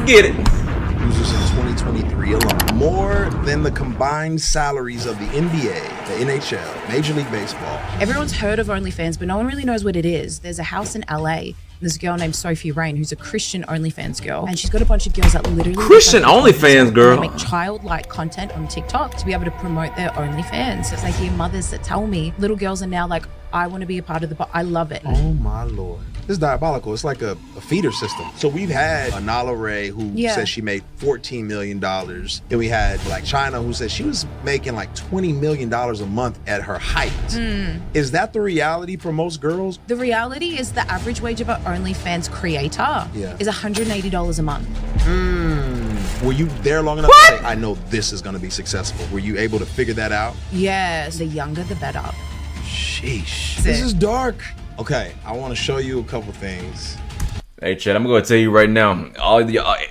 get it. Users in 2023 alone, more than the combined salaries of the NBA, the NHL, Major League Baseball. Everyone's heard of OnlyFans, but no one really knows what it is. There's a house in LA. There's a girl named Sophie Rain who's a Christian OnlyFans girl, and she's got a bunch of girls that literally Christian OnlyFans girl. They make childlike content on TikTok to be able to promote their OnlyFans. It's like hear mothers that tell me little girls are now like, I want to be a part of the. I love it. Oh my Lord. This is diabolical. It's like a feeder system. So we've had Nala Ray who says she made $14 million. And we had like China who said she was making like $20 million a month at her height. Is that the reality for most girls? The reality is the average wage of an OnlyFans creator is $180 a month. Were you there long enough to say, I know this is going to be successful? Were you able to figure that out? Yes. The younger, the better. Sheesh. This is dark. Okay, I want to show you a couple things. Hey, Chad, I'm going to tell you right now,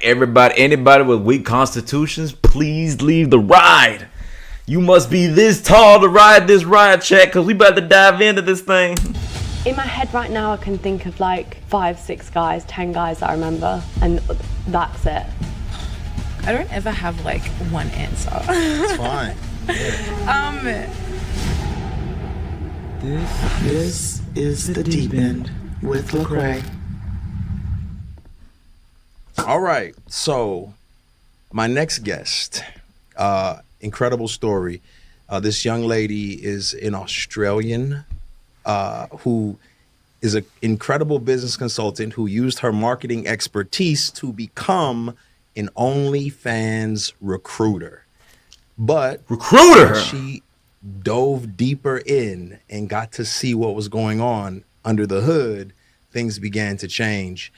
anybody with weak constitutions, please leave the ride. You must be this tall to ride this ride, Chad, because we about to dive into this thing. In my head right now, I can think of like 5, 6 guys, 10 guys that I remember, and that's it. I don't ever have like one answer. It's fine. Yeah. This is the Deep End with Lecrae. All right, so my next guest, incredible story. This young lady is an Australian who is an incredible business consultant who used her marketing expertise to become an OnlyFans recruiter. But she dove deeper in and got to see what was going on under the hood, things began to change.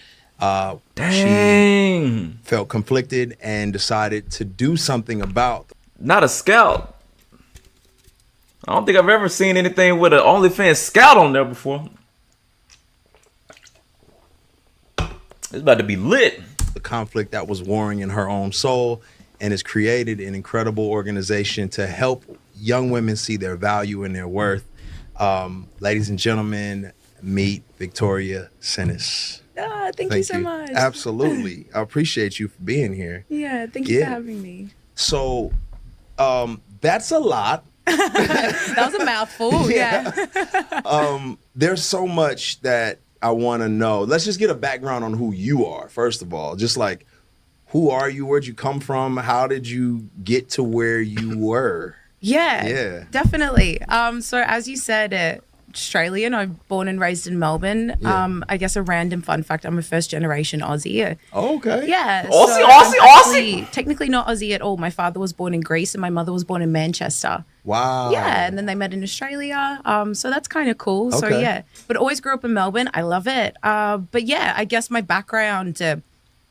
She felt conflicted and decided to do something about. Not a scout. I don't think I've ever seen anything with an OnlyFans scout on there before. It's about to be lit. The conflict that was warring in her own soul, and has created an incredible organization to help young women see their value and their worth. Ladies and gentlemen, meet Victoria Sinis. Thank you so much. Absolutely. I appreciate you for being here. Yeah, thank you for having me. So that's a lot. That was a mouthful. Yeah. There's so much that I want to know. Let's just get a background on who you are, first of all. Just like, who are you? Where'd you come from? How did you get to where you were? Yeah, definitely. So as you said, Australian. I'm born and raised in Melbourne. I guess a random fun fact, I'm a first generation Aussie. Oh, okay. Yeah. Aussie. Technically not Aussie at all. My father was born in Greece and my mother was born in Manchester. Wow. Yeah, and then they met in Australia. So that's kind of cool. Okay. So yeah, but always grew up in Melbourne. I love it. But yeah, I guess my background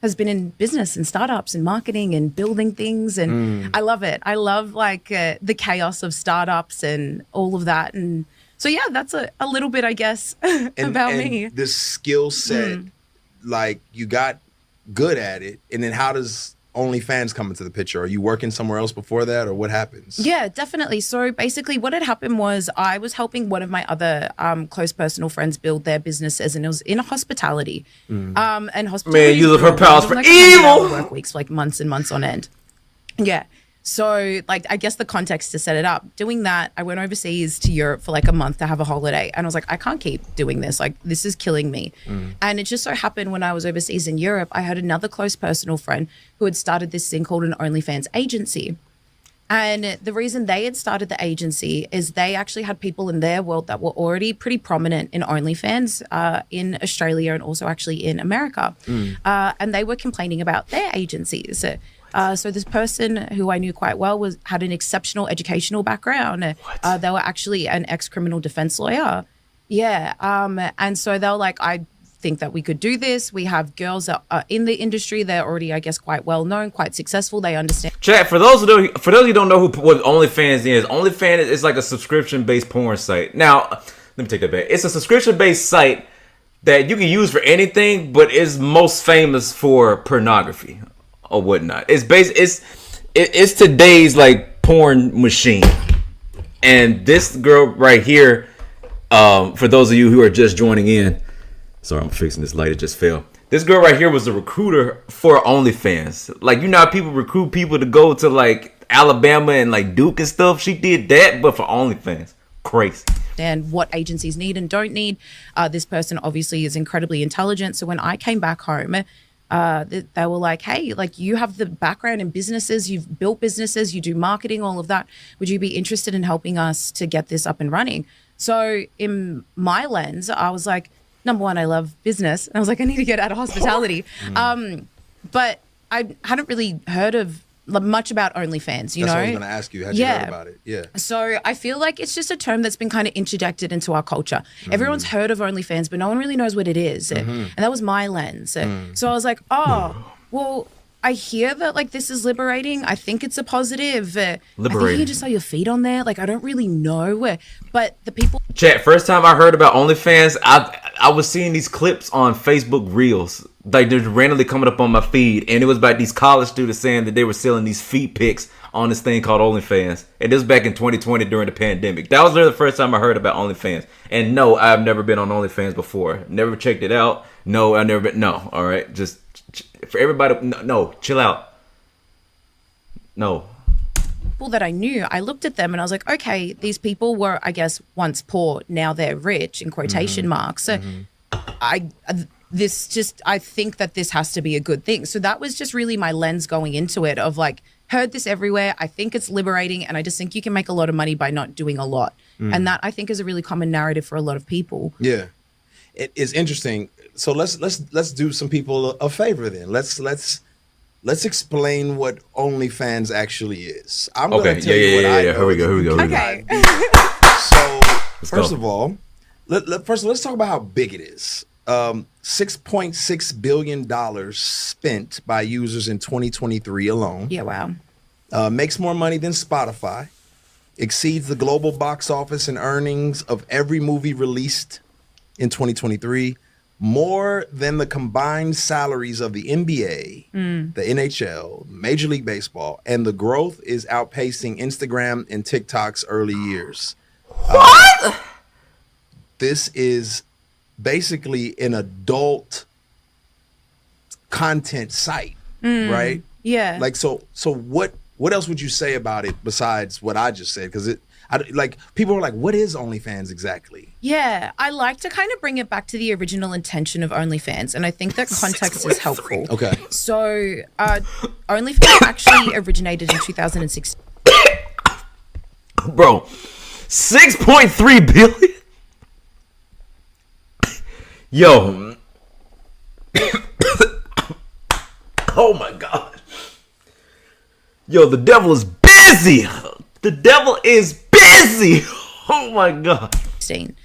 has been in business and startups and marketing and building things, and I love it. I love like the chaos of startups and all of that. And so yeah, that's a little bit, I guess, about me. This skill set, like you got good at it, and then how does OnlyFans come into the picture? Are you working somewhere else before that, or what happens? Yeah, definitely. So basically what had happened was I was helping one of my other close personal friends build their businesses, and it was in hospitality. And hospitality, man, you love her pals for evil. Work weeks, like months and months on end. Yeah. So like, I guess the context to set it up, doing that, I went overseas to Europe for like a month to have a holiday. And I was like, I can't keep doing this. Like, this is killing me. And it just so happened when I was overseas in Europe, I had another close personal friend who had started this thing called an OnlyFans agency. And the reason they had started the agency is they actually had people in their world that were already pretty prominent in OnlyFans in Australia and also actually in America. And they were complaining about their agencies. So this person who I knew quite well had an exceptional educational background. They were actually an ex-criminal defense lawyer. Yeah. And so they were like, I think that we could do this. We have girls that are in the industry. They're already, I guess, quite well known, quite successful. They understand. Chat, for those who don't know what OnlyFans is, OnlyFans is like a subscription-based porn site. Now, let me take that back. It's a subscription-based site that you can use for anything, but is most famous for pornography or whatnot. It's today's like porn machine. And this girl right here, for those of you who are just joining in, sorry, I'm fixing this light, it just fell. This girl right here was a recruiter for OnlyFans. Like, you know how people recruit people to go to like Alabama and like Duke and stuff? She did that, but for OnlyFans. Crazy. And what agencies need and don't need. This person obviously is incredibly intelligent. So when I came back home, they were like, hey, like you have the background in businesses, you've built businesses, you do marketing, all of that. Would you be interested in helping us to get this up and running? So in my lens, I was like, number one, I love business. And I was like, I need to get out of hospitality. But I hadn't really heard of much about OnlyFans, you know? That's what I was going to ask you. Had you heard about it? Yeah. So I feel like it's just a term that's been kind of interjected into our culture. Everyone's heard of OnlyFans, but no one really knows what it is. And that was my lens. So I was like, oh, well, I hear that like this is liberating. I think it's a positive. I think you can just sell your feet on there. Like, I don't really know. But the people... Chat, first time I heard about OnlyFans, I was seeing these clips on Facebook Reels. Like, they're randomly coming up on my feed. And it was about these college students saying that they were selling these feet pics on this thing called OnlyFans. And this was back in 2020 during the pandemic. That was literally the first time I heard about OnlyFans. And no, I've never been on OnlyFans before. Never checked it out. No, I've never been... No, all right? Just... For everybody, no, chill out. No. People that I knew, I looked at them and I was like, okay, these people were, I guess, once poor, now they're rich, in quotation marks. So I think that this has to be a good thing. So that was just really my lens going into it of like, heard this everywhere. I think it's liberating, and I just think you can make a lot of money by not doing a lot. And that I think is a really common narrative for a lot of people. Yeah. It is interesting. So let's do some people a favor then. Let's explain what OnlyFans actually is. I'm gonna tell you what I know. Here we go. Okay. So first of all, let's talk about how big it is. $6.6 billion spent by users in 2023 alone. Yeah, wow. Makes more money than Spotify. Exceeds the global box office and earnings of every movie released in 2023, more than the combined salaries of the NBA, the NHL, Major League Baseball, and the growth is outpacing Instagram and TikTok's early years. What? This is basically an adult content site, right? Yeah. Like, so what else would you say about it besides what I just said? Because like people are like, what is OnlyFans exactly? Yeah, I like to kind of bring it back to the original intention of OnlyFans, and I think that context is helpful. Okay. So, OnlyFans actually originated in 2006. Bro, 6.3 billion? Yo. Oh my God. Yo, the devil is busy. The devil is busy. Oh my God.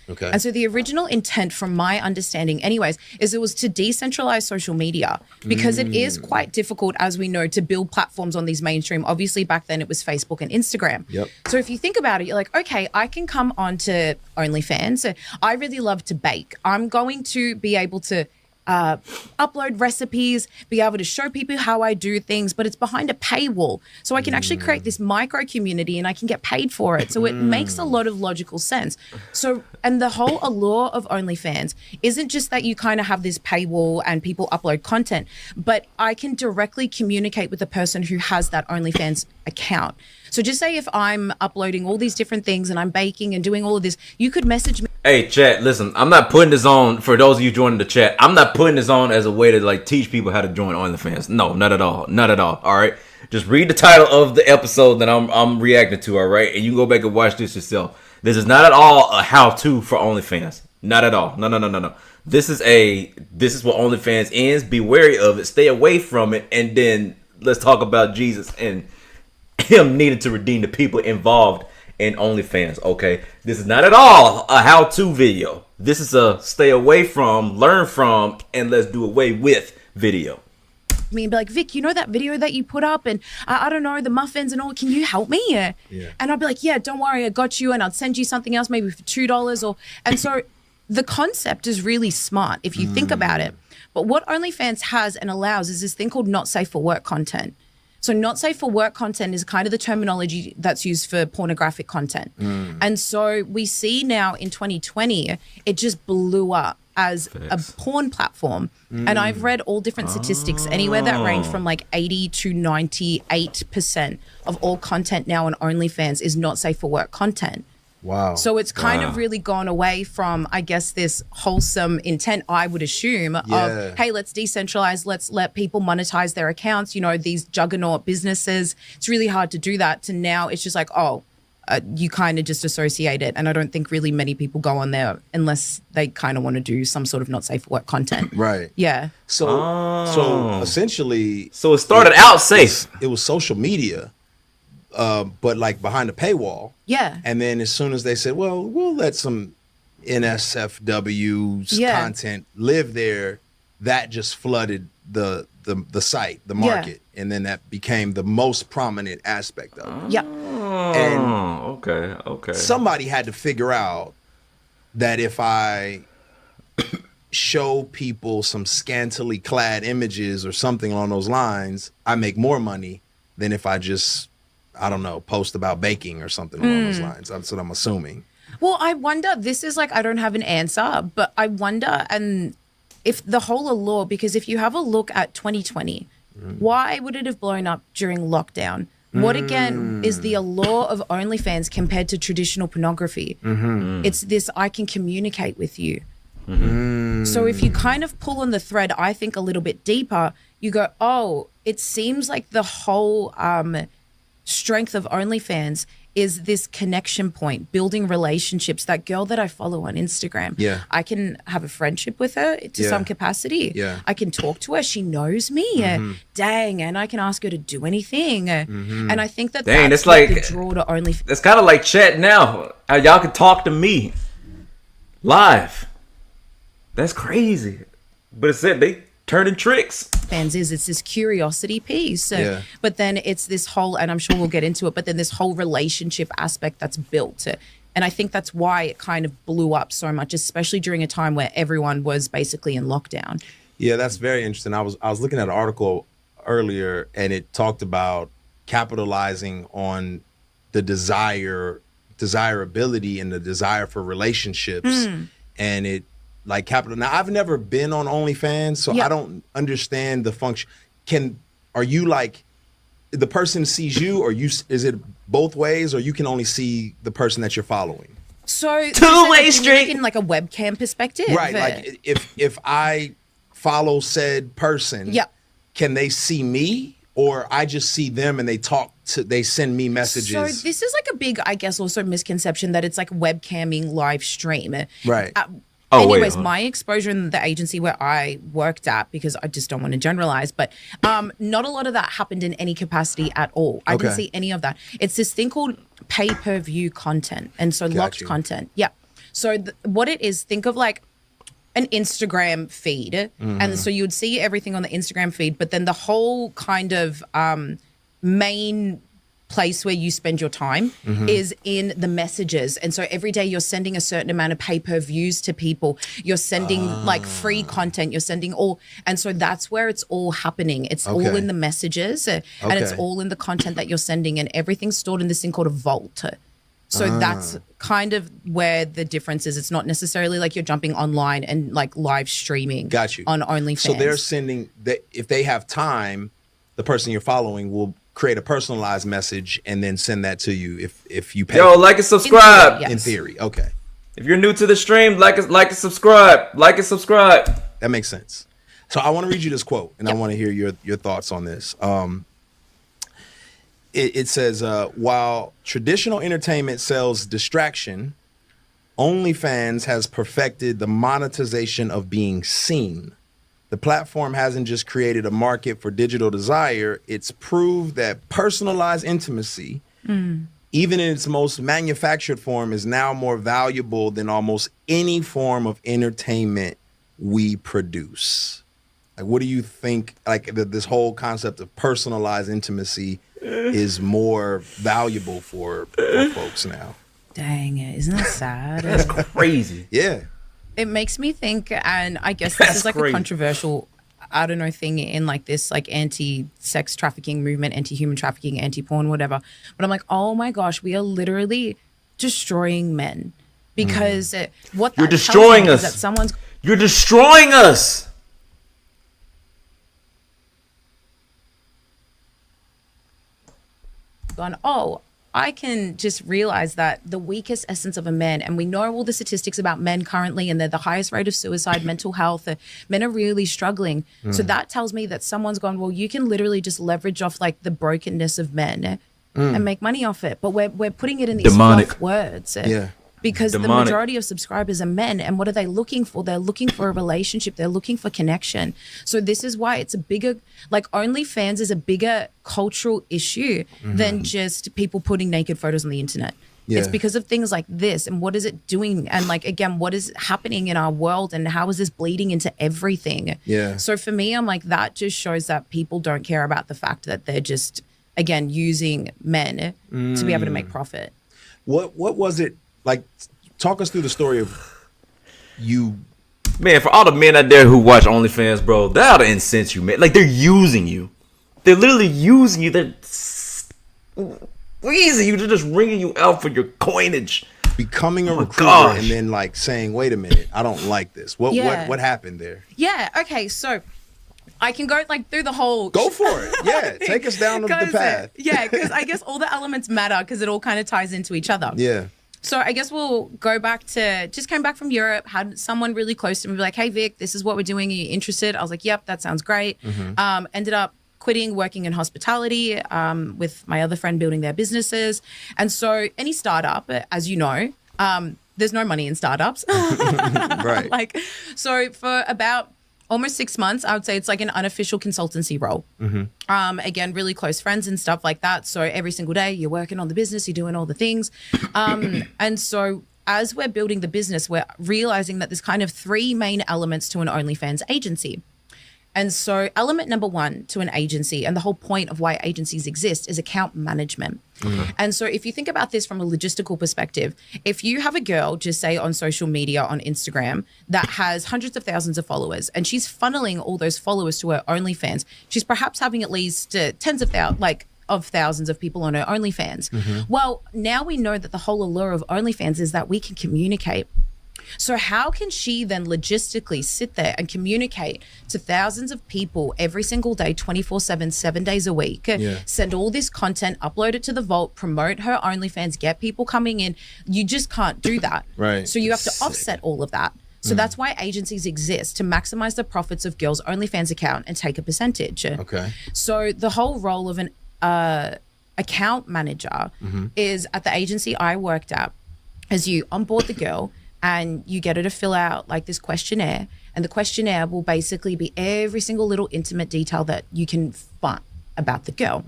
Okay. And so the original intent, from my understanding anyways, is it was to decentralize social media, because it is quite difficult, as we know, to build platforms on these mainstream. Obviously, back then it was Facebook and Instagram. Yep. So if you think about it, you're like, okay, I can come on to OnlyFans. I really love to bake. I'm going to be able to upload recipes, be able to show people how I do things, but it's behind a paywall. So I can actually create this micro community and I can get paid for it. So it makes a lot of logical sense. So, and the whole allure of OnlyFans isn't just that you kind of have this paywall and people upload content, but I can directly communicate with the person who has that OnlyFans account. So just say if I'm uploading all these different things and I'm baking and doing all of this, you could message me. Hey, chat, listen, I'm not putting this on, for those of you joining the chat, I'm not putting this on as a way to like teach people how to join OnlyFans. No, not at all. Not at all. All right. Just read the title of the episode that I'm reacting to, all right? And you can go back and watch this yourself. This is not at all a how-to for OnlyFans. Not at all. No. This is what OnlyFans is. Be wary of it. Stay away from it. And then let's talk about Jesus and him needed to redeem the people involved in OnlyFans, okay? This is not at all a how-to video. This is a stay away from, learn from, and let's do away with video. Me and be like, Vic, you know that video that you put up, and I don't know, the muffins and all, can you help me? Yeah. And I'd be like, yeah, don't worry, I got you, and I'd send you something else maybe for $2 and so the concept is really smart if you think about it. But what OnlyFans has and allows is this thing called not safe for work content. So not safe for work content is kind of the terminology that's used for pornographic content. And so we see now in 2020, it just blew up. as a porn platform. And I've read all different statistics, anywhere that range from like 80 to 98% of all content now on OnlyFans is not safe for work content. Wow. So it's kind of really gone away from, I guess, this wholesome intent, I would assume, of, hey, let's decentralize, let's let people monetize their accounts, you know, these juggernaut businesses. It's really hard to do that. To now, it's just like, you kind of just associate it. And I don't think really many people go on there unless they kind of want to do some sort of not safe for work content. Right. Yeah. So essentially. So it started out safe. It was social media. But like behind the paywall. Yeah. And then as soon as they said, well, we'll let some NSFW's content live there, that just flooded the site, the market. And then that became the most prominent aspect of it. Yeah. And okay. Somebody had to figure out that if I show people some scantily clad images or something along those lines, I make more money than if I just, I don't know, post about baking or something along those lines. That's what I'm assuming. Well, I wonder, this is like, I don't have an answer, but I wonder, and if the whole allure, because if you have a look at 2020, why would it have blown up during lockdown? What again is the allure of OnlyFans compared to traditional pornography? It's this, I can communicate with you. So if you kind of pull on the thread, I think a little bit deeper, you go, oh, it seems like the whole strength of OnlyFans is this connection point, building relationships. That girl that I follow on Instagram, I can have a friendship with her to some capacity. I can talk to her. She knows me. Dang, and I can ask her to do anything. And I think that that's like the draw to OnlyFans. It's kind of like chat now. How y'all can talk to me live. That's crazy. But it's it. They turning tricks. Fans it's this curiosity piece, but then it's this whole, and I'm sure we'll get into it, but then this whole relationship aspect that's built, and I think that's why it kind of blew up so much, especially during a time where everyone was basically in lockdown. Yeah, that's very interesting. I was looking at an article earlier, and it talked about capitalizing on the desirability and the desire for relationships, and it. Like capital. Now, I've never been on OnlyFans, so I don't understand the function. Are you like the person sees you, or is it both ways, or you can only see the person that you're following? So two-way street in like a webcam perspective, right? Like if I follow said person, can they see me, or I just see them and they send me messages? So this is like a big, I guess, also misconception that it's like webcamming live stream, right? Anyways, my exposure in the agency where I worked at, because I just don't want to generalize, but not a lot of that happened in any capacity at all. I didn't see any of that. It's this thing called pay-per-view content, and so locked content. Yeah. So what it is, think of like an Instagram feed, and so you would see everything on the Instagram feed, but then the whole kind of main place where you spend your time is in the messages. And so every day you're sending a certain amount of pay-per-views to people. You're sending like free content. You're sending all. And so that's where it's all happening. It's all in the messages and it's all in the content that you're sending, and everything's stored in this thing called a vault. So that's kind of where the difference is. It's not necessarily like you're jumping online and like live streaming on OnlyFans. So they're sending, if they have time, the person you're following will create a personalized message and then send that to you if you pay. Yo, like and subscribe. In theory, okay. If you're new to the stream, like and subscribe. Like and subscribe. That makes sense. So I want to read you this quote, and I want to hear your thoughts on this. It says, while traditional entertainment sells distraction, OnlyFans has perfected the monetization of being seen. The platform hasn't just created a market for digital desire, it's proved that personalized intimacy, even in its most manufactured form, is now more valuable than almost any form of entertainment we produce. Like, what do you think, like, this whole concept of personalized intimacy is more valuable for folks now? Dang it, isn't that sad? That's crazy. Yeah. It makes me think, and I guess this is like a controversial, I don't know, thing in like this like anti-sex trafficking movement, anti-human trafficking, anti-porn, whatever. But I'm like, oh my gosh, we are literally destroying men, because what you're destroying us. Is that You're destroying us. Gone, oh, I can just realize that the weakest essence of a man, and we know all the statistics about men currently, and they're the highest rate of suicide, mental health. Men are really struggling. So that tells me that someone's gone, well, you can literally just leverage off like the brokenness of men and make money off it. But we're putting it in these soft words. Yeah. Because the majority of subscribers are men, and what are they looking for? They're looking for a relationship. They're looking for connection. So this is why it's a bigger, like OnlyFans is a bigger cultural issue than just people putting naked photos on the internet. Yeah. It's because of things like this, and what is it doing? And like, again, what is happening in our world, and how is this bleeding into everything? Yeah. So for me, I'm like, that just shows that people don't care about the fact that they're just, again, using men to be able to make profit. What was it like? Talk us through the story of you. Man, for all the men out there who watch OnlyFans, bro, that ought to incense you, man. Like, they're using you. They're literally using you. They're squeezing you. They're just wringing you out for your coinage. Becoming a recruiter gosh. and then like saying, wait a minute, I don't like this. What happened there? Yeah. Okay. So I can go like through the whole. Go for it. Yeah. Take us down the path. Yeah. Because I guess all the elements matter because it all kind of ties into each other. Yeah. So I guess we'll go back to, just came back from Europe, had someone really close to me be like, hey, Vic, this is what we're doing. Are you interested? I was like, yep, that sounds great. Ended up quitting working in hospitality with my other friend building their businesses. And so any startup, as you know, there's no money in startups. Right. Like, so for about almost 6 months, I would say it's like an unofficial consultancy role. Again, really close friends and stuff like that. So every single day you're working on the business, you're doing all the things. And so as we're building the business, we're realizing that there's kind of 3 main elements to an OnlyFans agency. And so element number 1 to an agency, and the whole point of why agencies exist, is account management. And so if you think about this from a logistical perspective, if you have a girl, just say on social media, on Instagram, that has hundreds of thousands of followers, and she's funneling all those followers to her OnlyFans, she's perhaps having at least tens of thousands of people on her OnlyFans. Well, now we know that the whole allure of OnlyFans is that we can communicate. So how can she then logistically sit there and communicate to thousands of people every single day, 24/7, 7 days a week, send all this content, upload it to the vault, promote her OnlyFans, get people coming in? You just can't do that. Right. So you have to offset all of that. So that's why agencies exist, to maximize the profits of girls' OnlyFans account and take a percentage. Okay. So the whole role of an account manager is, at the agency I worked at, as you onboard the girl, and you get her to fill out like this questionnaire, and the questionnaire will basically be every single little intimate detail that you can find about the girl.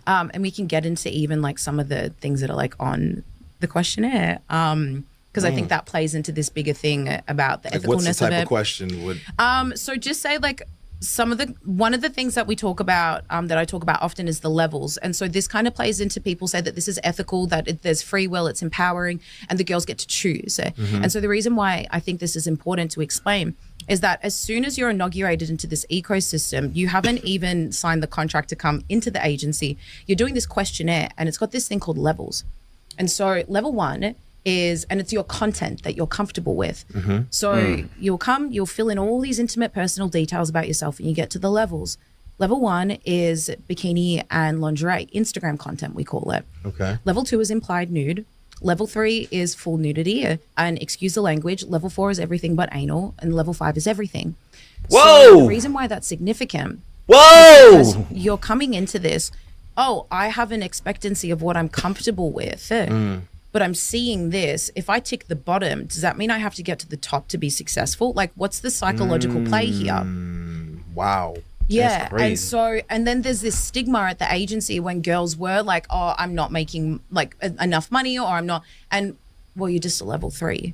And we can get into even like some of the things that are like on the questionnaire, because I think that plays into this bigger thing about the ethicalness of it. What's the type of question? So just say like one of the things that we talk about, that I talk about often, is the levels. And so this kind of plays into, people say that this is ethical, that there's free will, it's empowering, and the girls get to choose. And so the reason why I think this is important to explain is that as soon as you're inaugurated into this ecosystem, you haven't even signed the contract to come into the agency. You're doing this questionnaire, and it's got this thing called levels. And so level 1 is, and it's your content that you're comfortable with. So you'll fill in all these intimate personal details about yourself, and you get to the levels. Level 1 is bikini and lingerie, Instagram content, we call it. Okay. Level 2 is implied nude. Level 3 is full nudity, and excuse the language. Level 4 is everything but anal, and level 5 is everything. Whoa! So the reason why that's significant, Whoa! is because you're coming into this, I have an expectancy of what I'm comfortable with. But I'm seeing this. If I tick the bottom, does that mean I have to get to the top to be successful? Like, what's the psychological play here? Wow. Yeah. crazy. And then there's this stigma at the agency when girls were like, oh, I'm not making like enough money, or I'm not. And well, you're just a level 3.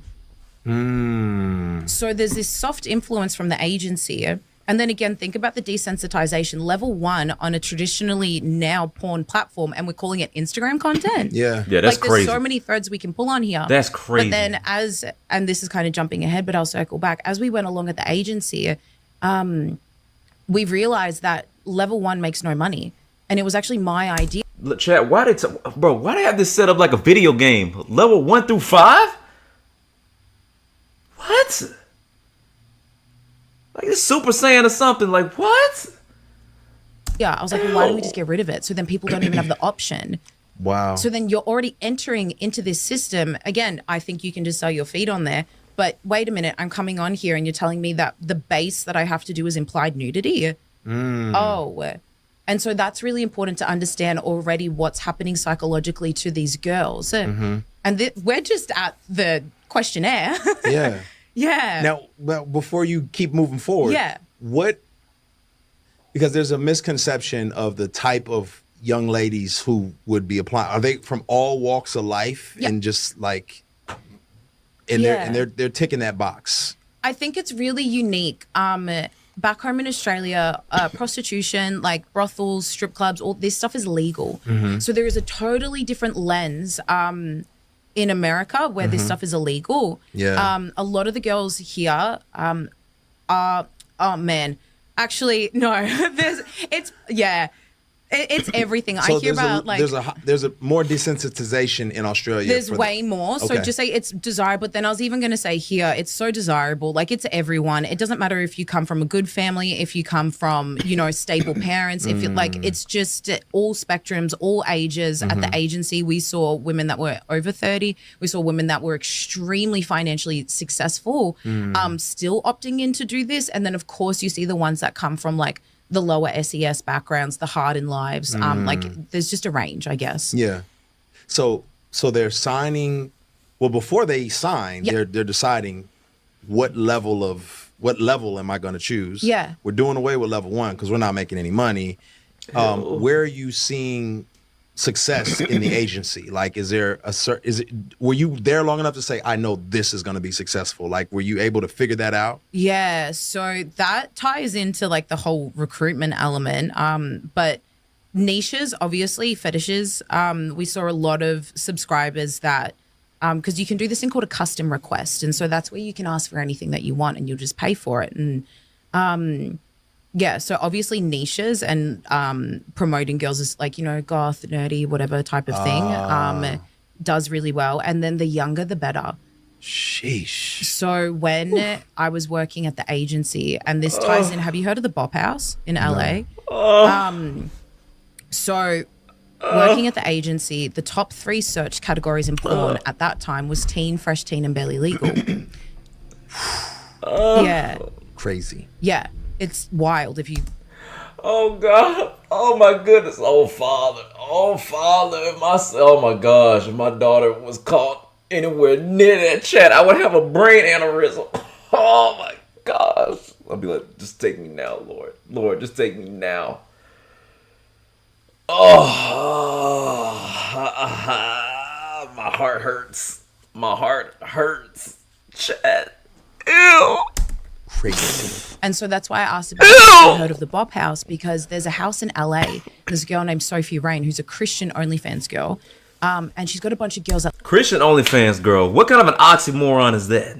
So there's this soft influence from the agency. And then again, think about the desensitization. Level 1 on a traditionally now porn platform, and we're calling it Instagram content. Yeah. Yeah, that's like, crazy. There's so many threads we can pull on here. That's crazy. But then and this is kind of jumping ahead, but I'll circle back. As we went along at the agency, we realized that level 1 makes no money. And it was actually my idea. Look, chat, why they have this set up like a video game? Level 1 through 5? What? Like it's Super Saiyan or something. Like what? Yeah, I was like, well, why don't we just get rid of it? So then people don't even have the option. Wow. So then you're already entering into this system. Again, I think you can just sell your feed on there. But wait a minute, I'm coming on here and you're telling me that the base that I have to do is implied nudity. Oh. And so that's really important to understand already what's happening psychologically to these girls. And we're just at the questionnaire. Yeah. Yeah. Now, well, before you keep moving forward, Yeah. Because there's a misconception of the type of young ladies who would be applying. Are they from all walks of life Yeah. and just like, Yeah. they're ticking that box? I think it's really unique. Back home in Australia, prostitution, like brothels, strip clubs, all this stuff is legal. So there is a totally different lens in America where this stuff is illegal. Yeah. A lot of the girls here are, oh man, actually no, it's everything. So I hear about there's a more desensitization in Australia. there's way more. So Okay. just say it's desirable. But then I was even going to say here, it's so desirable. Like it's everyone. It doesn't matter if you come from a good family, if you come from, stable parents, if you like, it's just all spectrums, all ages. At the agency, we saw women that were over 30. We saw women that were extremely financially successful, still opting in to do this. And then of course you see the ones that come from like the lower SES backgrounds, the hardened lives. Like there's just a range, I guess. Yeah. So they're signing. Well, before they sign, Yeah. they're deciding what level am I going to choose? Yeah. We're doing away with level 1 because we're not making any money. Where are you seeing success in the agency? Like, were you there long enough to say, I know this is going to be successful? Like, were you able to figure that out? Yeah, so that ties into like the whole recruitment element. But niches, obviously, fetishes. We saw a lot of subscribers that, because you can do this thing called a custom request, and so that's where you can ask for anything that you want, and you'll just pay for it. And yeah, so obviously niches and promoting girls is like, goth, nerdy, whatever type of thing does really well. And then the younger, the better. Sheesh. So when I was working at the agency, and this ties in, have you heard of the Bop House in LA? So working at the agency, the top 3 search categories in porn at that time was teen, fresh teen, and barely legal. Yeah. Crazy. Yeah. It's wild if you... Oh God! Oh my goodness! Oh Father! Oh Father! Oh my gosh! If my daughter was caught anywhere near that chat, I would have a brain aneurysm. Oh my gosh! I'll be like, just take me now, Lord. Lord, just take me now. Oh, my heart hurts. My heart hurts. Chat. Ew. Crazy. And so that's why I asked about if you heard of the Bop House, because there's a house in LA. There's a girl named Sophie Rain who's a Christian OnlyFans girl. And she's got a bunch of girls that... Christian OnlyFans girl. What kind of an oxymoron is that?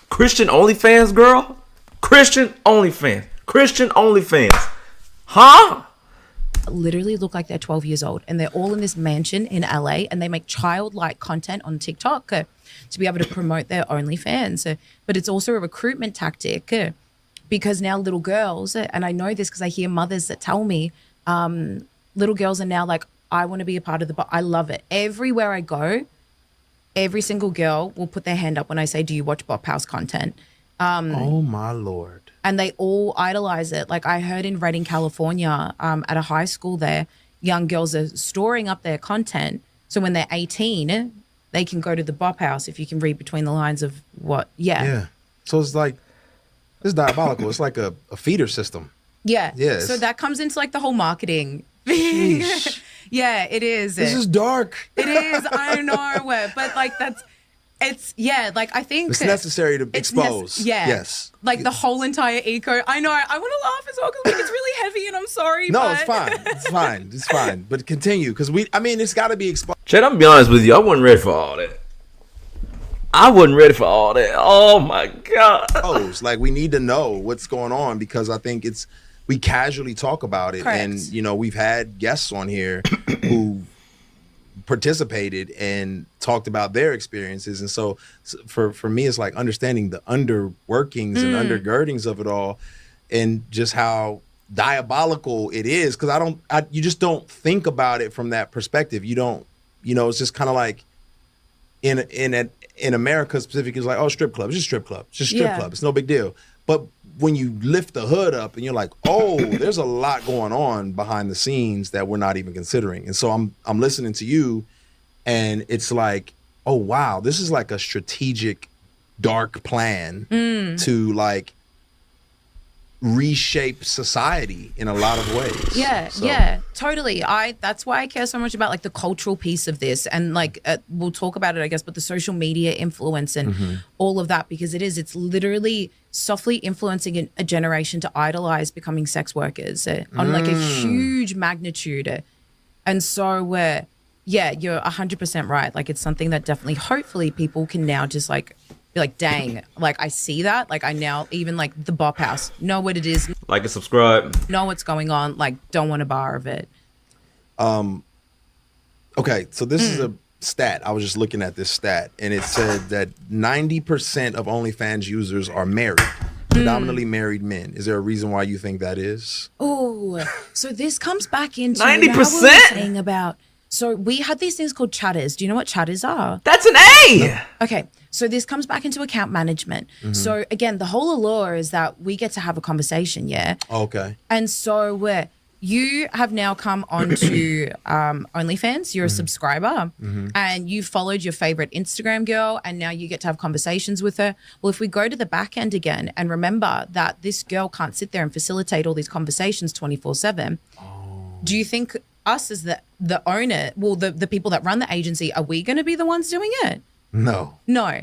Christian OnlyFans girl? Christian OnlyFans. Christian OnlyFans. Huh? literally look like they're 12 years old, and they're all in this mansion in LA, and they make childlike content on TikTok to be able to promote their OnlyFans. But it's also a recruitment tactic because now little girls, and I know this because I hear mothers that tell me, little girls are now like, I want to be a part of the, I love it. Everywhere I go, every single girl will put their hand up when I say, do you watch Bop House content? Oh my Lord. And they all idolize it. Like I heard in Redding, California, at a high school there, young girls are storing up their content. So when they're 18, they can go to the Bop House, if you can read between the lines of what, Yeah. So it's like, it's diabolical. It's like a feeder system. Yeah. Yes. So that comes into like the whole marketing. Sheesh. Yeah, it is. This is dark. It is. I know. But like it's yeah, like I think it's necessary to expose. Yeah. Yes. Like the whole entire eco. I know. I want to laugh as well because like, it's really heavy and I'm sorry. No, but... it's fine. It's fine. It's fine. But continue because it's got to be exposed. Chet, I'm gonna be honest with you. I wasn't ready for all that. Oh my God. Like we need to know what's going on because I think we casually talk about it. Correct. And, we've had guests on here who participated and talked about their experiences. And so for me, it's like understanding the underworkings and undergirdings of it all, and just how diabolical it is. Because you just don't think about it from that perspective. You don't, it's just kind of like in America specifically, it's like, oh, strip club, it's just strip club, it's just strip club, it's no big deal. But when you lift the hood up and you're like, oh, there's a lot going on behind the scenes that we're not even considering. And so I'm listening to you, and it's like, oh wow, this is like a strategic, dark plan to like reshape society in a lot of ways. Yeah, totally. That's why I care so much about like the cultural piece of this, and like we'll talk about it, I guess, but the social media influence and all of that, because it's literally softly influencing a generation to idolize becoming sex workers on like a huge magnitude. And so you're 100% right. Like it's something that definitely, hopefully, people can now just like be like, dang, like I see that. Like I now even like the Bop House, know what it is, Like and subscribe. know what's going on, like don't want a bar of it. Okay, so this is a stat. I was just looking at this stat, and it said that 90% of OnlyFans users are married, predominantly married men. Is there a reason why you think that is? Oh, so this comes back into 90%? what we were saying about. So we had these things called chatters. Do you know what chatters are? That's an A. Okay, so this comes back into account management. So again, the whole allure is that we get to have a conversation, yeah? Okay. And so you have now come onto OnlyFans, you're a subscriber, and you followed your favorite Instagram girl, and now you get to have conversations with her. Well, if we go to the back end again and remember that this girl can't sit there and facilitate all these conversations 24/7, do you think us as the owner, well, the people that run the agency, are we going to be the ones doing it? No. No.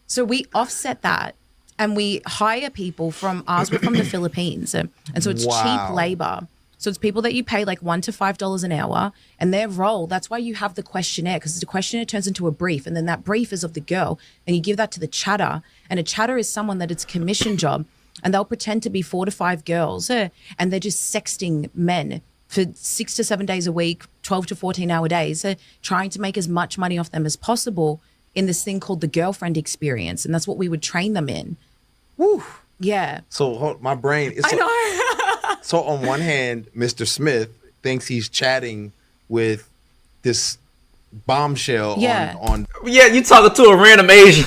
So we offset that and we hire people from the Philippines. And so it's cheap labor. So it's people that you pay like $1 to $5 an hour, and their role, that's why you have the questionnaire, because the questionnaire turns into a brief, and then that brief is of the girl, and you give that to the chatter. And a chatter is someone that it's a commission job, and they'll pretend to be 4 to 5 girls, and they're just sexting men for 6 to 7 days a week, 12 to 14-hour days, trying to make as much money off them as possible in this thing called the girlfriend experience. And that's what we would train them in. Woo. Yeah. So my brain is. I know. So on one hand, Mr. Smith thinks he's chatting with this bombshell on Yeah, you talking to a random Asian.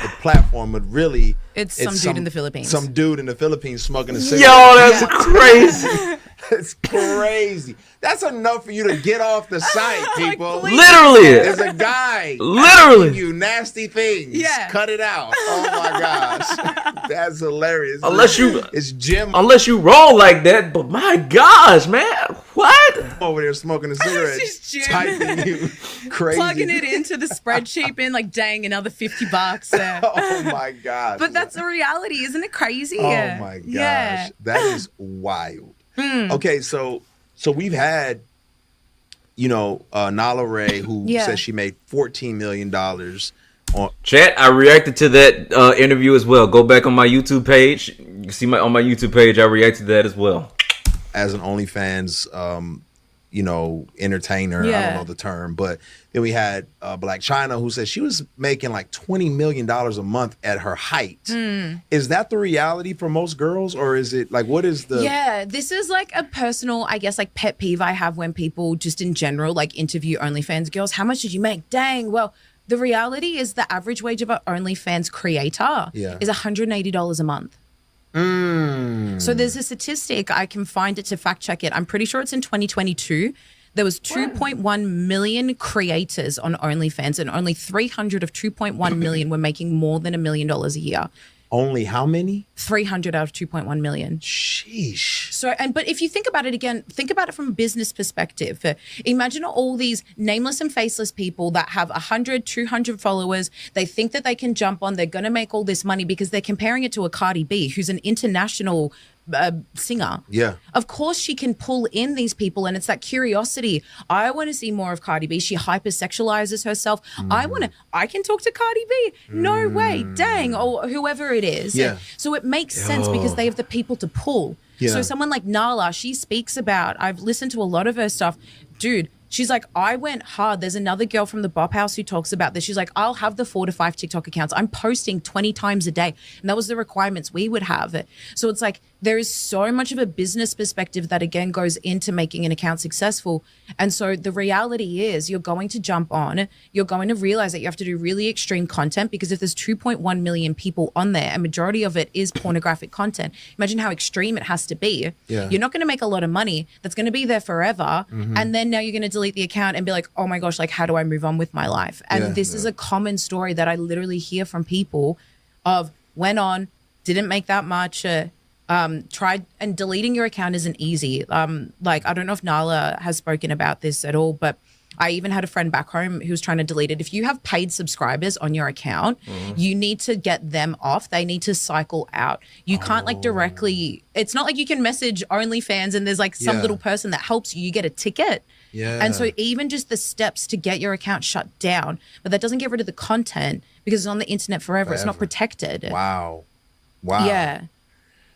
the platform, but really It's some dude in the Philippines. Some dude in the Philippines smoking a cigarette. Yo, that's crazy. It's crazy. That's enough for you to get off the site, people. Literally. There's a guy Literally. asking you nasty things. Yeah. Cut it out. Oh my gosh. That's hilarious. It's Jim Unless you roll like that, but my gosh, man. What? over there smoking a cigarette. Just Jim. Typing you crazy. Plugging it into the spreadsheet, being like, dang, another $50. Oh my gosh. But that's the reality. Isn't it crazy? Oh my gosh. Yeah. That is wild. Okay, so we've had, Nala Ray, who says she made $14 million on. Chat, I reacted to that interview as well. Go back on my YouTube page. You can see on my YouTube page, I reacted to that as well. As an OnlyFans, entertainer. I don't know the term, but then we had Black China, who said she was making like $20 million a month at her height. Is that the reality for most girls, or is it like, what is the? Yeah, this is like a personal, I guess, like pet peeve I have when people just in general like interview OnlyFans girls. How much did you make? Dang. Well, the reality is the average wage of an OnlyFans creator is $180 a month. So there's a statistic, I can find it to fact check it. I'm pretty sure it's in 2022. There was 2.1 million creators on OnlyFans, and only 300 of 2.1 million were making more than $1 million a year. Only how many? 300 out of 2.1 million. Sheesh. So, but if you think about it again, think about it from a business perspective. Imagine all these nameless and faceless people that have 100, 200 followers. They think that they can jump on. They're going to make all this money because they're comparing it to a Cardi B, who's an international singer. Yeah. Of course she can pull in these people, and it's that curiosity. I want to see more of Cardi B. She hypersexualizes herself. I can talk to Cardi B. No way. Dang. Or whoever it is. Yeah. So it makes sense because they have the people to pull. Yeah. So someone like Nala, she speaks about, I've listened to a lot of her stuff. Dude, she's like, I went hard. There's another girl from the Bop House who talks about this. She's like, I'll have the 4 to 5 TikTok accounts. I'm posting 20 times a day. And that was the requirements we would have. So it's like, there is so much of a business perspective that again goes into making an account successful. And so the reality is you're going to jump on, you're going to realize that you have to do really extreme content, because if there's 2.1 million people on there, a majority of it is pornographic content. Imagine how extreme it has to be. Yeah. You're not going to make a lot of money. That's going to be there forever. And then now you're going to delete the account and be like, oh my gosh, like how do I move on with my life? And this is a common story that I literally hear from people of went on, didn't make that much, tried, and deleting your account isn't easy. Like, I don't know if Nala has spoken about this at all, but I even had a friend back home who was trying to delete it. If you have paid subscribers on your account, you need to get them off. They need to cycle out. You can't like directly, it's not like you can message OnlyFans and there's like some little person that helps you. You get a ticket. Yeah. And so even just the steps to get your account shut down, but that doesn't get rid of the content because it's on the internet forever. It's not protected. Wow. Yeah.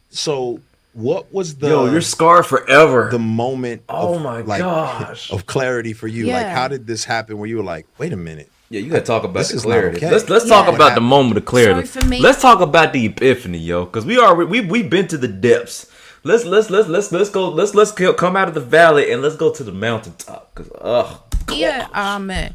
So what was the you're scarred forever. the moment Oh my gosh. of clarity for you? Like, Yeah. how did this happen where you were like, wait a minute? Yeah, you gotta talk about This the is not clarity. okay. Let's talk Yeah. about the moment of clarity. So for me- let's talk about the epiphany, yo, because we've been to the depths. Let's come out of the valley and let's go to the mountaintop. Cause Yeah.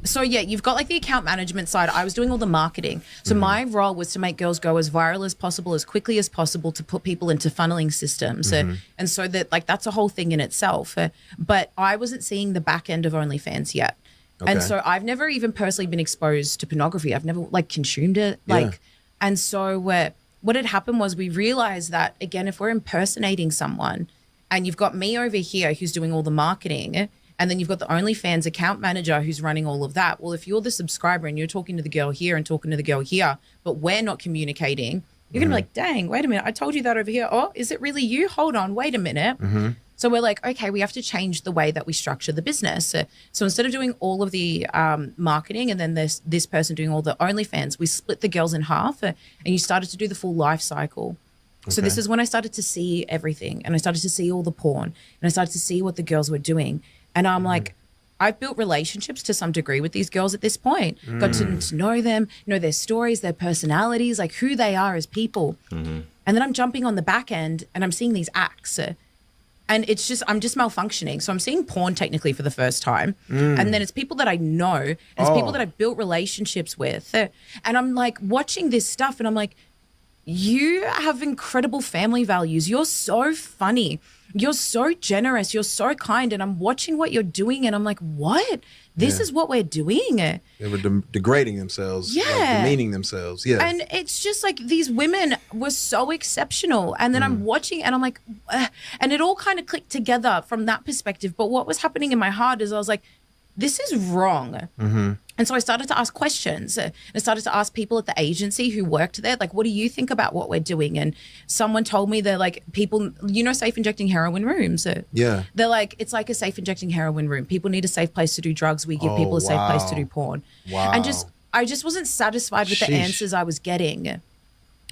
So yeah, you've got like the account management side. I was doing all the marketing. So my role was to make girls go as viral as possible, as quickly as possible, to put people into funneling systems. And so that like that's a whole thing in itself. But I wasn't seeing the back end of OnlyFans yet. And Okay. so I've never even personally been exposed to pornography. I've never like consumed it. Like, and so what had happened was we realized that again, if we're impersonating someone and you've got me over here who's doing all the marketing, and then you've got the OnlyFans account manager who's running all of that. Well, if you're the subscriber and you're talking to the girl here and talking to the girl here, but we're not communicating, you're going to be like, dang, wait a minute. I told you that over here. Oh, is it really you? Hold on, wait a minute. So we're like, okay, we have to change the way that we structure the business. So instead of doing all of the marketing and then this person doing all the OnlyFans, we split the girls in half and you started to do the full life cycle. So this is when I started to see everything, and I started to see all the porn, and I started to see what the girls were doing. And I'm like, I've built relationships to some degree with these girls at this point. Got to know them, know their stories, their personalities, like who they are as people. And then I'm jumping on the back end and I'm seeing these acts. And it's just, I'm just malfunctioning. So I'm seeing porn technically for the first time. And then it's people that I know, and it's people that I've built relationships with. And I'm like watching this stuff and I'm like, you have incredible family values. You're so funny. You're so generous. You're so kind. And I'm watching what you're doing and I'm like, what? This is what we're doing. They were degrading themselves, like Yeah. demeaning themselves. Yeah. And it's just like these women were so exceptional. And then I'm watching and I'm like, and it all kind of clicked together from that perspective. But what was happening in my heart is I was like, this is wrong. And so I started to ask questions. I started to ask people at the agency who worked there, like, what do you think about what we're doing? And someone told me they're like, people, safe injecting heroin rooms. Yeah. They're like, it's like a safe injecting heroin room. People need a safe place to do drugs. We give people a safe place to do porn. Wow. And I just wasn't satisfied with the Sheesh. answers I was getting.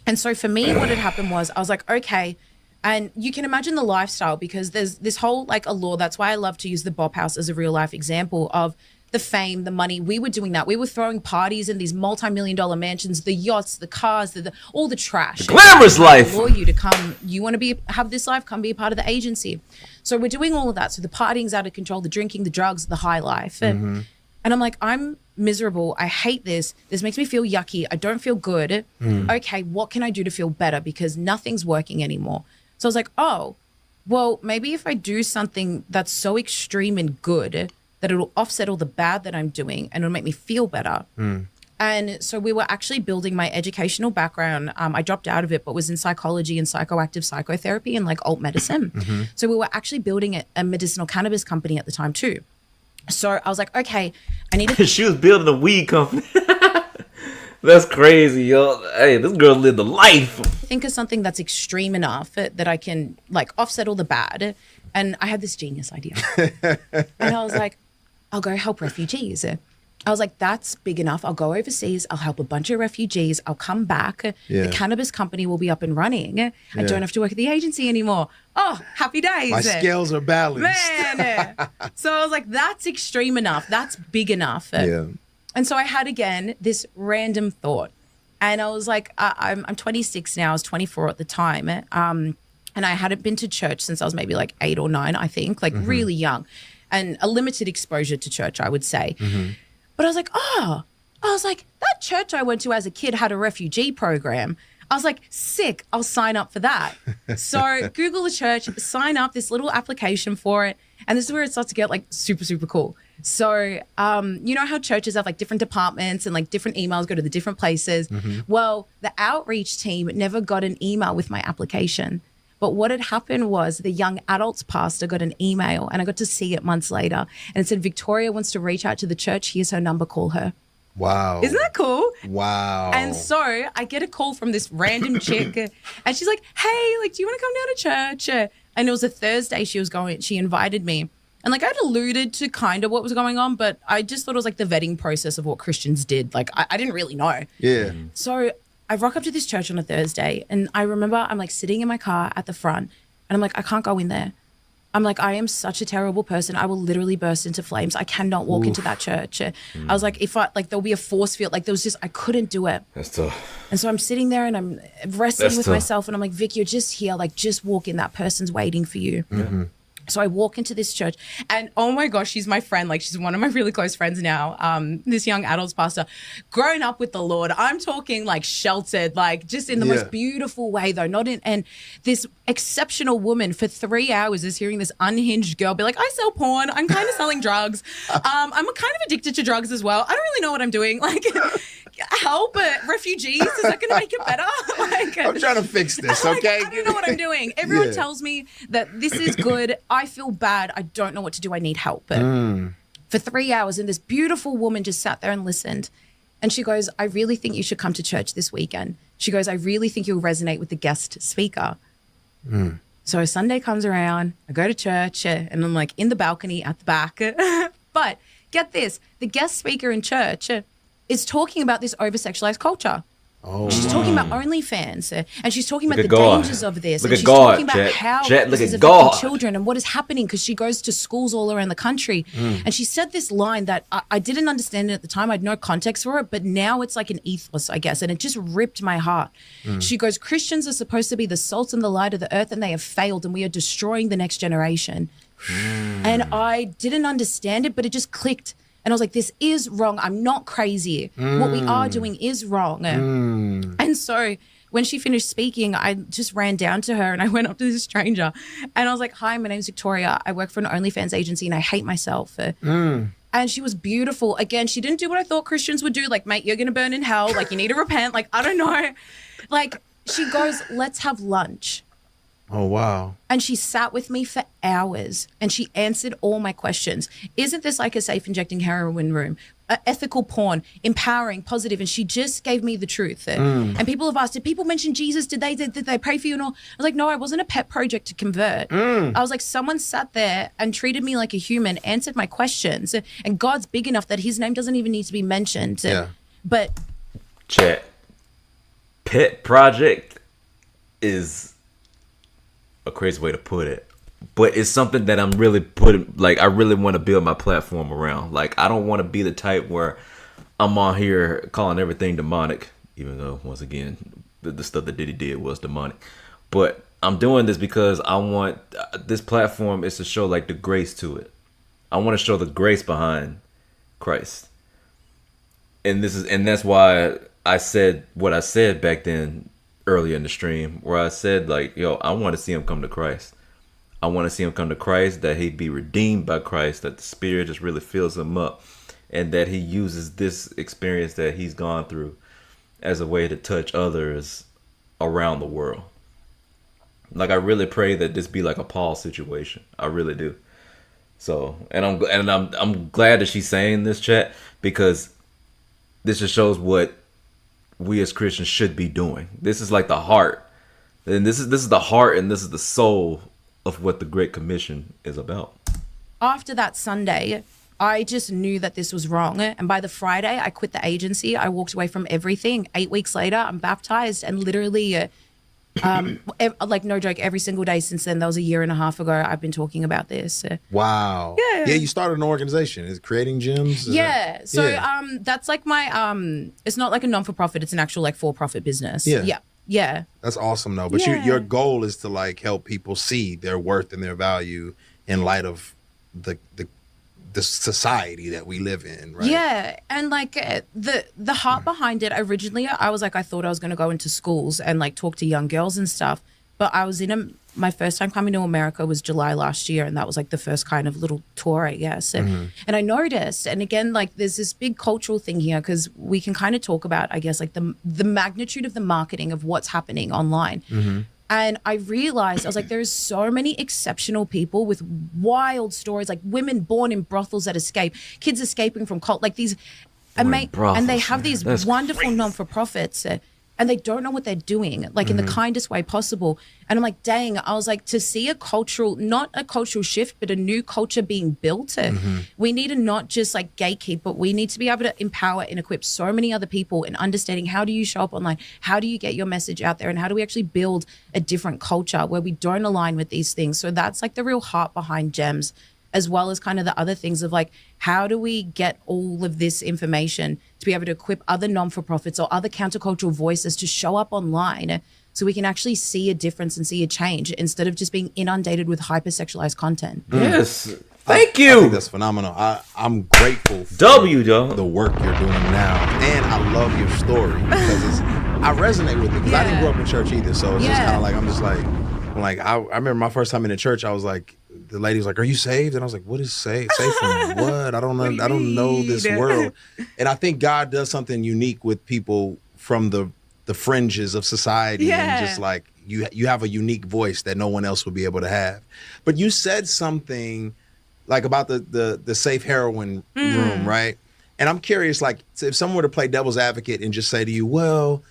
And so for me, what had happened was I was like, okay. And you can imagine the lifestyle because there's this whole like allure. That's why I love to use the Bop House as a real life example of the fame, the money. We were doing that. We were throwing parties in these multi-million-dollar mansions, the yachts, the cars, all the trash. glamorous life. Allure you to come. You want to have this life? Come be a part of the agency. So we're doing all of that. So the partying's out of control, the drinking, the drugs, the high life. And I'm like, I'm miserable. I hate this. This makes me feel yucky. I don't feel good. Okay, what can I do to feel better? Because nothing's working anymore. So I was like, oh, well, maybe if I do something that's so extreme and good that it'll offset all the bad that I'm doing and it'll make me feel better. And so we were actually building my educational background. I dropped out of it, but was in psychology and psychoactive psychotherapy and like alt medicine. So we were actually building a medicinal cannabis company at the time too. So I was like, okay, I need to... She was building a weed company. That's crazy, yo. Hey, this girl lived a life. think of something that's extreme enough that I can like offset all the bad. And I had this genius idea. And I was like, I'll go help refugees. I was like, that's big enough. I'll go overseas. I'll help a bunch of refugees. I'll come back. Yeah. The cannabis company will be up and running. I don't have to work at the agency anymore. Oh, happy days. My scales are balanced. Man. So I was like, that's extreme enough. That's big enough. Yeah. And so I had, again, this random thought. And I was like, I'm 26 now. I was 24 at the time. And I hadn't been to church since I was maybe like 8 or 9, I think, like really young. And a limited exposure to church, I would say. But I was like, that church I went to as a kid had a refugee program. I was like, sick, I'll sign up for that. So Google the church, sign up, this little application for it. And this is where it starts to get like super, super cool. So, you know how churches have like different departments and like different emails go to the different places? Well, the outreach team never got an email with my application. But what had happened was the young adults pastor got an email, and I got to see it months later. And it said, Victoria wants to reach out to the church. Here's her number. Call her. Wow. Isn't that cool? Wow. And so I get a call from this random chick, and she's like, hey, like, do you want to come down to church? And it was a Thursday she invited me. And like I'd alluded to kind of what was going on, but I just thought it was like the vetting process of what Christians did. Like I didn't really know. Yeah. So I rock up to this church on a Thursday, and I remember I'm like sitting in my car at the front, and I'm like, I can't go in there. I'm like, I am such a terrible person. I will literally burst into flames. I cannot walk into that church. I was like, there'll be a force field. Like there was just, I couldn't do it. That's tough. And so I'm sitting there and I'm wrestling with myself, and I'm like, Vic, you're just here. Like just walk in. That person's waiting for you. So I walk into this church, and oh my gosh, she's my friend. Like she's one of my really close friends now. This young adults pastor, grown up with the Lord. I'm talking like sheltered, like just in the most beautiful way though. And this exceptional woman for 3 hours is hearing this unhinged girl be like, I sell porn. I'm kind of selling drugs. I'm kind of addicted to drugs as well. I don't really know what I'm doing. Like help, refugees. Is that going to make it better? Like, I'm trying to fix this, okay? Like, I don't know what I'm doing. Everyone tells me that this is good. I feel bad. I don't know what to do. I need help. For 3 hours, and this beautiful woman just sat there and listened. And she goes, I really think you should come to church this weekend. She goes, I really think you'll resonate with the guest speaker. So Sunday comes around, I go to church, and I'm like in the balcony at the back. But get this, the guest speaker in church is talking about this over-sexualized culture. She's talking about OnlyFans, and she's talking about the dangers of this. And she's talking about how this is affecting children and what is happening, because she goes to schools all around the country. And she said this line that I didn't understand it at the time. I had no context for it, but now it's like an ethos, I guess, and it just ripped my heart. She goes, Christians are supposed to be the salt and the light of the earth, and they have failed, and we are destroying the next generation. And I didn't understand it, but it just clicked. And I was like, this is wrong. I'm not crazy. What we are doing is wrong. And so when she finished speaking, I just ran down to her and I went up to this stranger. And I was like, hi, my name's Victoria. I work for an OnlyFans agency and I hate myself. And she was beautiful. Again, she didn't do what I thought Christians would do. Like, mate, you're going to burn in hell. Like, you need to repent. Like, I don't know. Like, she goes, let's have lunch. Oh, wow. And she sat with me for hours and she answered all my questions. Isn't this like a safe injecting heroin room? Ethical porn, empowering, positive. And she just gave me the truth. And people have asked, did people mention Jesus? Did they pray for you and all? I was like, no, I wasn't a pet project to convert. I was like, someone sat there and treated me like a human, answered my questions. And God's big enough that his name doesn't even need to be mentioned. Yeah. But Chat. Pet project is a crazy way to put it, but it's something that I'm really putting, like, I really want to build my platform around. Like, I don't want to be the type where I'm on here calling everything demonic, even though, once again, the stuff that Diddy did was demonic. But I'm doing this because I want this platform is to show like the grace to it. I want to show the grace behind Christ, and that's why I said what I said back then, earlier in the stream, where I said, like, yo, I want to see him come to Christ. I want to see him come to Christ, that he be redeemed by Christ, that the Spirit just really fills him up, and that he uses this experience that he's gone through as a way to touch others around the world. Like, I really pray that this be like a Paul situation. I really do. So, and I'm glad that she's saying this, chat, because this just shows what we as Christians should be doing. This is like the heart And this is the heart and this is the soul of what the Great Commission is about. After that Sunday, I just knew that this was wrong. And by the Friday, I quit the agency. I walked away from everything. 8 weeks later, I'm baptized. And literally, like no joke, every single day since then, that was a year and a half ago, I've been talking about this. Wow. Yeah, you started an organization. Is creating gyms? Yeah. So that's like my, it's not like a non-for-profit. It's an actual like for-profit business. Yeah. Yeah. That's awesome though. But your goal is to like help people see their worth and their value in light of the society that we live in, right? Yeah, and like the heart behind it, originally I was like, I thought I was going to go into schools and like talk to young girls and stuff, but I was my first time coming to America was July last year, and that was like the first kind of little tour, I guess. And I noticed, and again, like there's this big cultural thing here, because we can kind of talk about, I guess, like the magnitude of the marketing of what's happening online. And I realized, I was like, there's so many exceptional people with wild stories, like women born in brothels that escape, kids escaping from cult, like these, and they have these wonderful non-for-profits, and they don't know what they're doing, like in the kindest way possible. And I'm like, dang, I was like, to see not a cultural shift, but a new culture being built, we need to not just like gatekeep, but we need to be able to empower and equip so many other people in understanding, how do you show up online? How do you get your message out there? And how do we actually build a different culture where we don't align with these things? So that's like the real heart behind GEMS, as well as kind of the other things of like, how do we get all of this information to be able to equip other non-for-profits or other countercultural voices to show up online so we can actually see a difference and see a change instead of just being inundated with hypersexualized content. Yes. Thank you. I think that's phenomenal. I'm grateful for the work you're doing now. And I love your story because I resonate with it because I didn't grow up in church either. So it's just kind of like, I remember my first time in the church, I was like, the lady was like, "Are you saved?" And I was like, "What is saved? Saved from what? I don't know. I don't know this world." And I think God does something unique with people from the fringes of society, and just like you have a unique voice that no one else would be able to have. But you said something like about the safe heroin room, right? And I'm curious, like, if someone were to play devil's advocate and just say to you, "Well,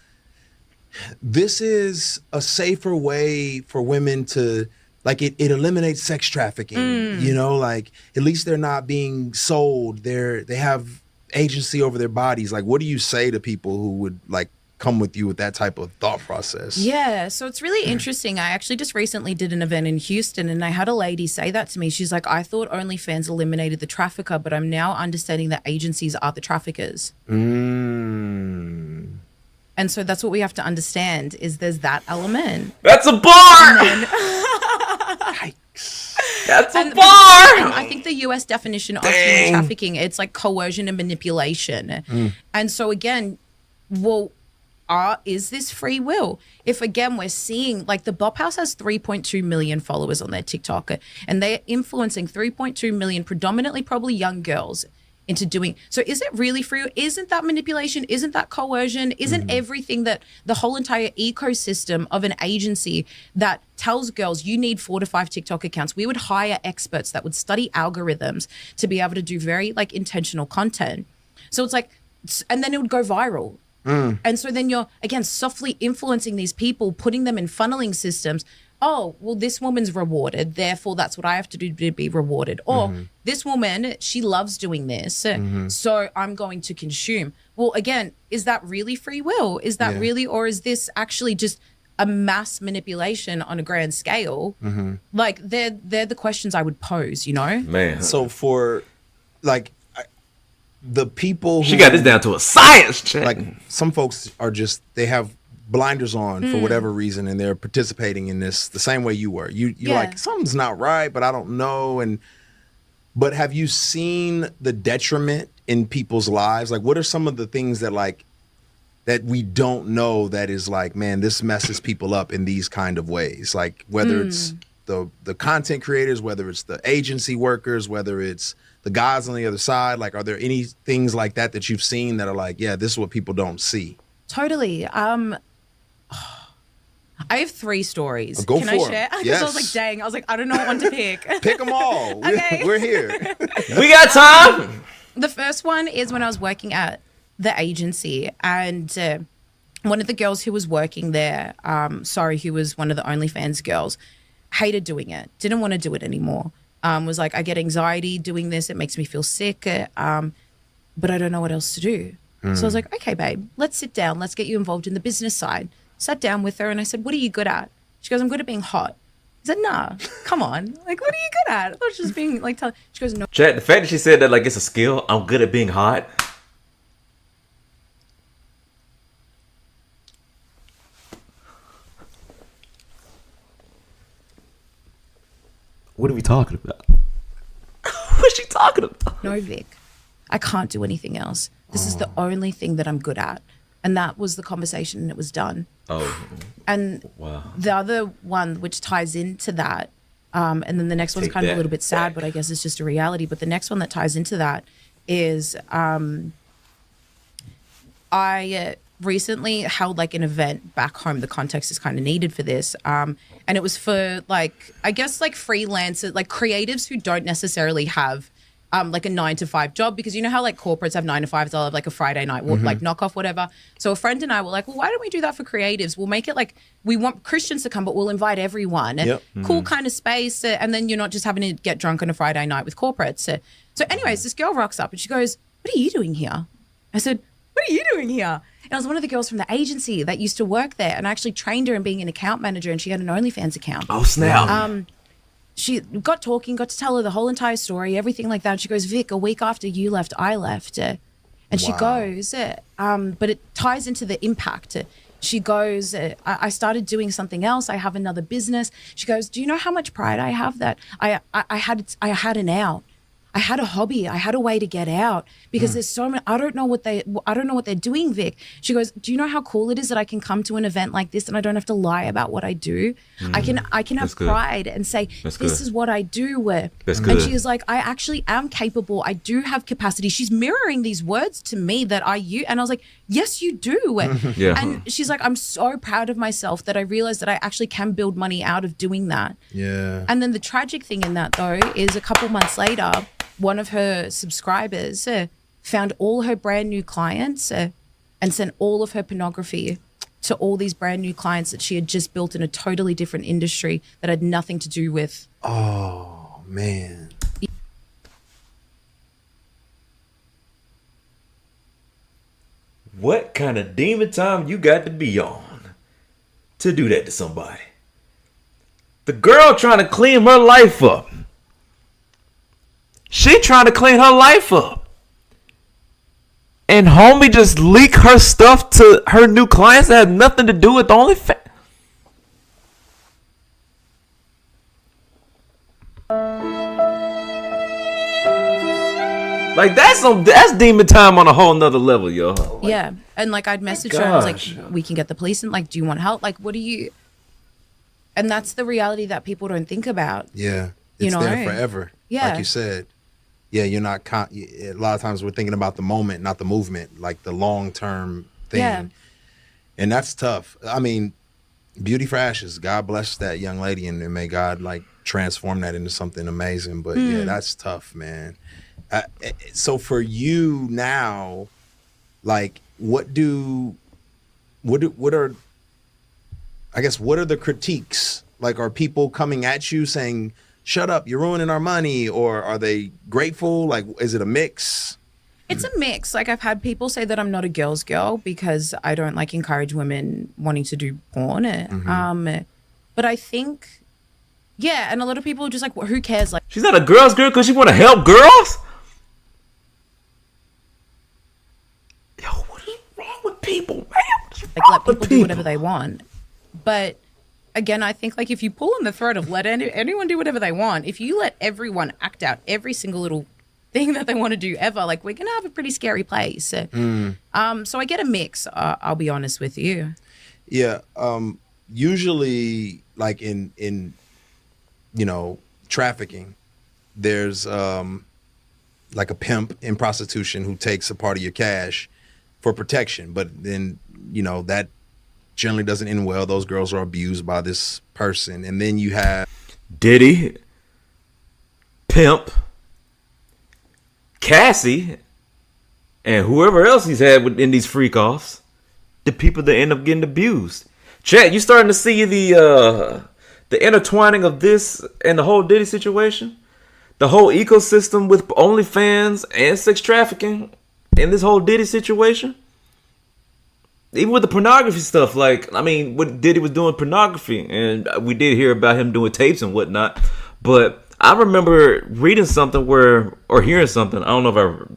this is a safer way for women to." Like it eliminates sex trafficking, you know, like at least they're not being sold. They have agency over their bodies. Like, what do you say to people who would like come with you with that type of thought process? Yeah, so it's really interesting. I actually just recently did an event in Houston, and I had a lady say that to me. She's like, I thought OnlyFans eliminated the trafficker, but I'm now understanding that agencies are the traffickers. And so that's what we have to understand, is there's that element. That's a bar! That's a bar! And I think the US definition of human trafficking, it's like coercion and manipulation. And so again, is this free will? If again, we're seeing like the Bop House has 3.2 million followers on their TikTok, and they're influencing 3.2 million, predominantly probably young girls, into doing. So is it really free? Isn't that manipulation? Isn't that coercion? Isn't everything that the whole entire ecosystem of an agency that tells girls you need 4 to 5 TikTok accounts? We would hire experts that would study algorithms to be able to do very like intentional content. So it's like, and then it would go viral. And so then you're again softly influencing these people, putting them in funneling systems. Oh, well, this woman's rewarded, therefore that's what I have to do to be rewarded. Or this woman, she loves doing this, so I'm going to consume. Well, again, is that really free will? Is that really, or is this actually just a mass manipulation on a grand scale? Like, they're the questions I would pose, you know? Man. So for, like, the people who... She got this down to a science check. Like, some folks are just, they have blinders on for whatever reason, and they're participating in this the same way you were. You're like, something's not right, but I don't know. But have you seen the detriment in people's lives? Like, what are some of the things that like that we don't know that is like, man, this messes people up in these kind of ways? Like whether it's the content creators, whether it's the agency workers, whether it's the guys on the other side. Like, are there any things like that you've seen that are like, yeah, this is what people don't see? Totally. I have 3 stories. Go Can for I it. share? Because Yes. I was like, dang. I was like, I don't know what one to pick. Pick them all. Okay. We're here. We got time. The first one is when I was working at the agency, and one of the girls who was working there, who was one of the OnlyFans girls, hated doing it, didn't want to do it anymore. Was like, I get anxiety doing this. It makes me feel sick, but I don't know what else to do. So I was like, okay, babe, let's sit down. Let's get you involved in the business side. Sat down with her and I said, what are you good at? She goes, I'm good at being hot. I said, nah, come on. Like, what are you good at? I thought she was being like, she goes, no. Chat, the fact that she said that like it's a skill, I'm good at being hot. What are we talking about? What's she talking about? No, Vic, I can't do anything else. This is the only thing that I'm good at. And that was the conversation and it was done. Oh. And wow. The other one, which ties into that, and then the next one's kind of a little bit sad, but I guess it's just a reality. But the next one that ties into that is I recently held like an event back home. The context is kind of needed for this. And it was for like, I guess like freelancers, like creatives who don't necessarily have like a 9-to-5 job, because you know how like corporates have 9-to-5s, they'll have like a Friday night like knockoff, whatever. So a friend and I were like, well, why don't we do that for creatives? We'll make it like, we want Christians to come, but we'll invite everyone. Yep. Cool kind of space. And then you're not just having to get drunk on a Friday night with corporates. So anyways, this girl rocks up and she goes, what are you doing here? I said, what are you doing here? And I was one of the girls from the agency that used to work there, and I actually trained her in being an account manager, and she had an OnlyFans account. Oh, snap. She got talking, got to tell her the whole entire story, everything like that. And she goes, Vic, a week after you left, I left. And she goes, but it ties into the impact. She goes, I started doing something else. I have another business. She goes, do you know how much pride I have that I had an out. I had a hobby. I had a way to get out, because there's so many. I don't know what they're doing, Vic. She goes, do you know how cool it is that I can come to an event like this and I don't have to lie about what I do? I can have pride and say, this is what I do. That's and good. she is like, I actually am capable. I do have capacity. She's mirroring these words to me that I use. And I was like, yes, you do. Yeah. And she's like, I'm so proud of myself that I realized that I actually can build money out of doing that. Yeah. And then the tragic thing in that, though, is a couple months later, one of her subscribers found all her brand new clients and sent all of her pornography to all these brand new clients that she had just built in a totally different industry that had nothing to do with. Oh, man. What kind of demon time you got to be on to do that to somebody? The girl trying to clean her life up. She trying to clean her life up. And homie just leak her stuff to her new clients that have nothing to do with the OnlyFans. Like that's demon time on a whole nother level, yo. Like, Yeah. And like I'd message her and I was gosh. like, we can get the police and like, do you want help? Like, what do you? And that's the reality that people don't think about. Yeah. You It's know, there forever. Yeah. Like you said. Yeah, you're not a lot of times we're thinking about the moment, not the movement, like the long-term thing. Yeah. And that's tough. I mean, beauty for ashes. God bless that young lady, and may God like transform that into something amazing. But yeah, that's tough, man. So for you now, like, what are the critiques? Like, are people coming at you saying, shut up, you're ruining our money? Or are they grateful? Like, is it a mix? It's a mix. Like I've had people say that I'm not a girl's girl because I don't like encourage women wanting to do porn. But I think, yeah, and a lot of people are just like, well, who cares? Like, she's not a girl's girl because she want to help girls? Yo, what is wrong with people, man? What's let wrong with people do whatever they want. But again, I think like if you pull on the thread of let anyone do whatever they want, if you let everyone act out every single little thing that they want to do ever, like we're gonna have a pretty scary place. So I get a mix. I'll be honest with you. Yeah. Usually, like in trafficking, there's like a pimp in prostitution who takes a part of your cash for protection, but then that generally doesn't end well. Those girls are abused by this person, and then you have Diddy, Pimp, Cassie, and whoever else he's had in these freak offs. the people that end up getting abused. Chat, you starting to see the intertwining of this and the whole Diddy situation? The whole ecosystem with OnlyFans and sex trafficking in this whole Diddy situation? Even with the pornography stuff, like, I mean, what Diddy was doing pornography, and we did hear about him doing tapes and whatnot, but I remember reading something or hearing something, I don't know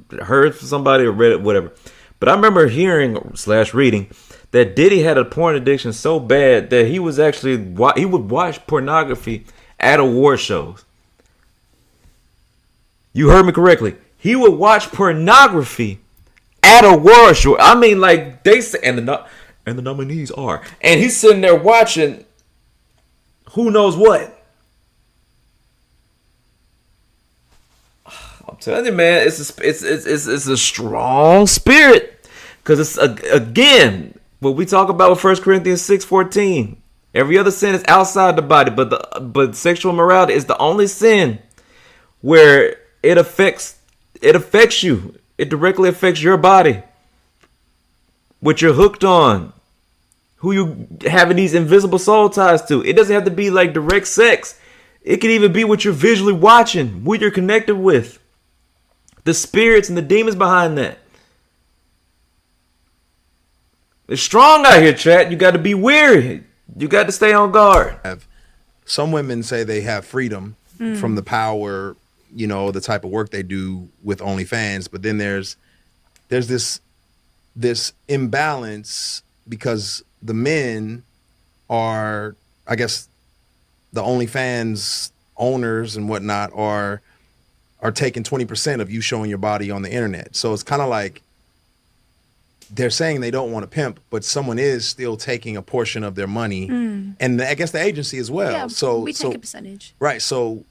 if I heard from somebody or read it, whatever, but I remember hearing / reading that Diddy had a porn addiction so bad that he was actually, he would watch pornography at award shows. You heard me correctly. He would watch pornography at a award show. I mean, like they say, and the nominees are, and he's sitting there watching who knows what. I'm telling you, man, it's a strong spirit, because it's again what we talk about with 1 Corinthians 6:14. Every other sin is outside the body, but sexual immorality is the only sin where it affects you. It directly affects your body, what you're hooked on, who you having these invisible soul ties to. It doesn't have to be like direct sex. It can even be what you're visually watching, what you're connected with, the spirits and the demons behind that. It's strong out here, chat. You got to be wary. You got to stay on guard. Some women say they have freedom from the power, you know, the type of work they do with OnlyFans, but then there's this imbalance because the men are, I guess, the OnlyFans owners and whatnot are taking 20% of you showing your body on the internet. So it's kind of like they're saying they don't want to pimp, but someone is still taking a portion of their money, and I guess the agency as well. Yeah, so we take a percentage. Right. So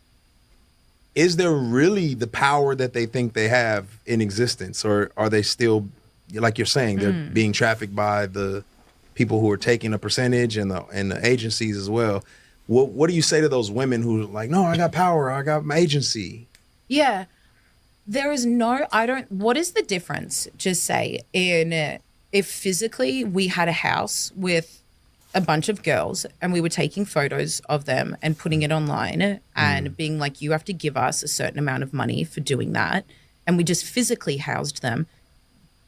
is there really the power that they think they have in existence, or are they still, like you're saying, they're being trafficked by the people who are taking a percentage and the agencies as well? What do you say to those women who are like, no, I got power, I got my agency? Yeah. There is no, what is the difference, just say, in if physically we had a house with a bunch of girls and we were taking photos of them and putting it online and being like, you have to give us a certain amount of money for doing that, and we just physically housed them,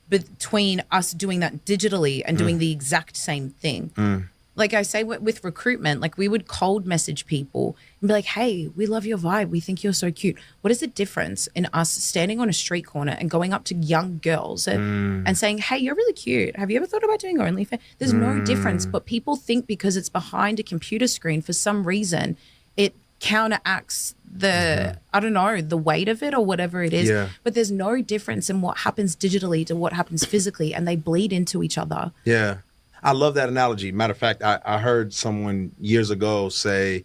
between us doing that digitally and doing the exact same thing. Like I say with recruitment, like we would cold message people and be like, hey, we love your vibe. We think you're so cute. What is the difference in us standing on a street corner and going up to young girls and saying, hey, you're really cute. Have you ever thought about doing OnlyFans? There's no difference. But people think because it's behind a computer screen, for some reason, it counteracts the, I don't know, the weight of it or whatever it is. Yeah. But there's no difference in what happens digitally to what happens physically, and they bleed into each other. Yeah. I love that analogy. Matter of fact, I heard someone years ago say,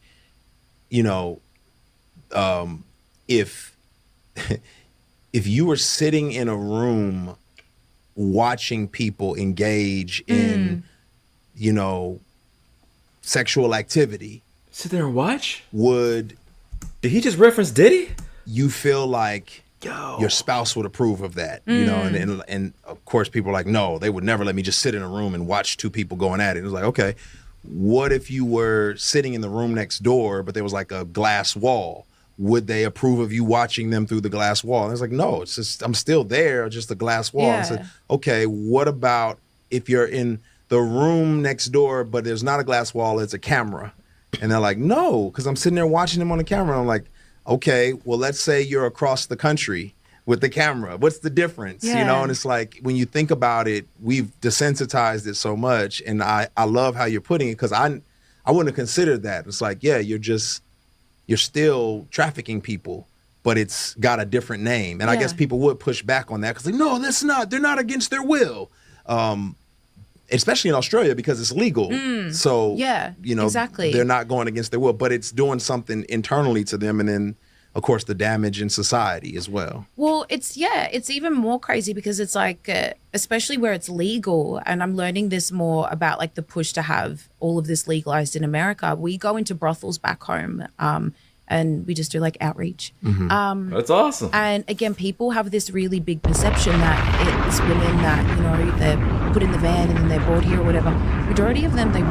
you know, if you were sitting in a room watching people engage in, you know, sexual activity, Sit there and watch? would Did he just reference Diddy? you feel like Yo. your spouse would approve of that, you know? And of course people are like, no, they would never let me just sit in a room and watch two people going at it. It was like, okay, what if you were sitting in the room next door, but there was like a glass wall? Would they approve of you watching them through the glass wall? And it's like, no, it's just, I'm still there, just a glass wall. Yeah. And I said, okay, what about if you're in the room next door, but there's not a glass wall, it's a camera? And they're like, no, because I'm sitting there watching them on the camera. I'm like, okay, well, let's say you're across the country with the camera. What's the difference? You know, and it's like, when you think about it, we've desensitized it so much. And I love how you're putting it, because I wouldn't have considered that. It's like, yeah, you're still trafficking people, but it's got a different name. And I guess people would push back on that because, like, no, that's not, they're not against their will. Especially in Australia, because it's legal. So, you know, exactly. They're not going against their will, but it's doing something internally to them. And then, of course, the damage in society as well. Well, it's even more crazy because it's like, especially where it's legal, and I'm learning this more about like the push to have all of this legalized in America. We go into brothels back home, and and we just do like outreach. That's awesome. And again, people have this really big perception that it's women that, you know, they're put in the van and then they're brought here or whatever. Majority of them, they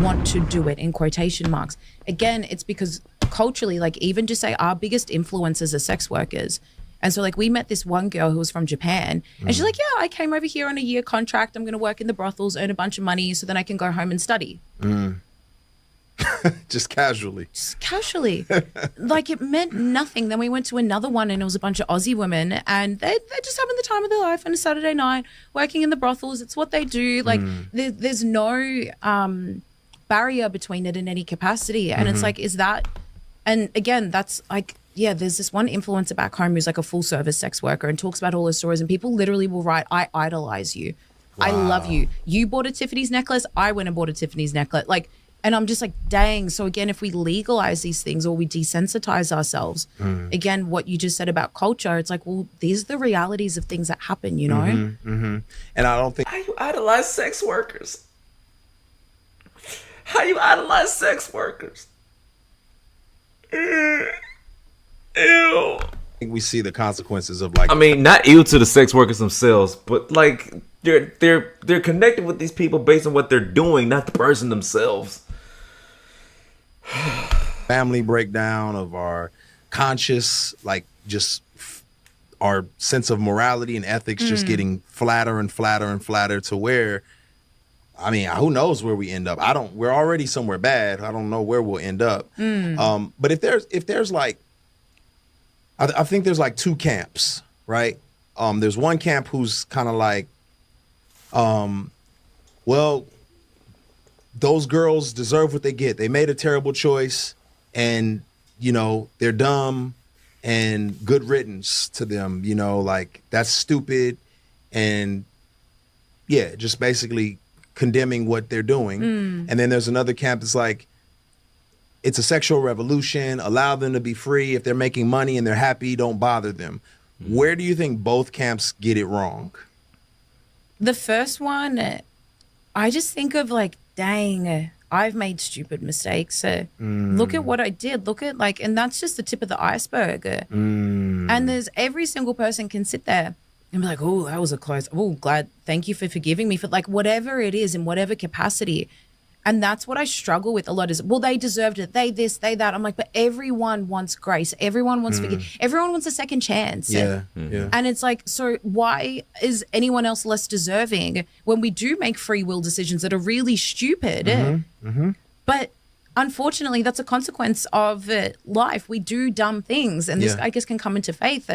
want to do it, in quotation marks. Again, it's because culturally, like even just say our biggest influencers are sex workers. And so like we met this one girl who was from Japan and she's like, yeah, I came over here on a year contract. I'm going to work in the brothels, earn a bunch of money so then I can go home and study. Just casually. Just casually. Like it meant nothing. Then we went to another one and it was a bunch of Aussie women and they're just having the time of their life on a Saturday night, working in the brothels. It's what they do. Like there's no barrier between it in any capacity. And it's like, is that, and again, that's like, yeah, there's this one influencer back home who's like a full service sex worker and talks about all her stories and people literally will write, I idolize you. Wow. I love you. You bought a Tiffany's necklace. I went and bought a Tiffany's necklace. Like, and I'm just like, dang. So again, if we legalize these things or we desensitize ourselves, again, what you just said about culture, it's like, well, these are the realities of things that happen, you know? And I don't think How you idolize sex workers? How you idolize sex workers? Ew. we see the consequences of like. I mean, not ew to the sex workers themselves, but like they're connected with these people based on what they're doing, not the person themselves. Family breakdown of our conscious, like just our sense of morality and ethics just getting flatter and flatter and flatter to where, I mean, who knows where we end up? We're already somewhere bad. I don't know where we'll end up. But if there's like, I think there's like two camps, right? There's one camp who's kind of like, well, those girls deserve what they get. They made a terrible choice and, you know, they're dumb and good riddance to them, you know, like that's stupid. And yeah, just basically condemning what they're doing. And then there's another camp that's like, it's a sexual revolution. Allow them to be free. If they're making money and they're happy, don't bother them. Where do you think both camps get it wrong? The first one, I just think of like, dang, I've made stupid mistakes. Look at what I did. Look at like, and that's just the tip of the iceberg. And there's every single person can sit there and be like, oh, that was a close. Oh, glad. Thank you for forgiving me for like whatever it is in whatever capacity. And that's what I struggle with a lot is, well, they deserved it. They this, they that. I'm like, but everyone wants grace. Everyone wants everyone wants a second chance. Yeah. And it's like, so why is anyone else less deserving when we do make free will decisions that are really stupid? But unfortunately, that's a consequence of life. We do dumb things. And this, I guess, can come into faith.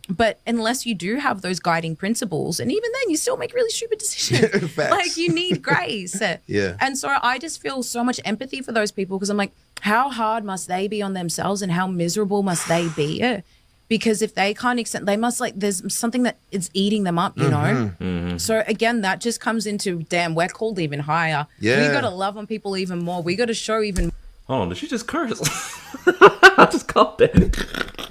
But unless you do have those guiding principles, and even then, you still make really stupid decisions. Like, you need grace. And so I just feel so much empathy for those people because I'm like, how hard must they be on themselves and how miserable must they be? Because if they can't accept, they must like, there's something that is eating them up, you know? So again, that just comes into, damn, we're called even higher. We got to love on people even more. We got to show even. Hold on, did she just curse? I just caught that.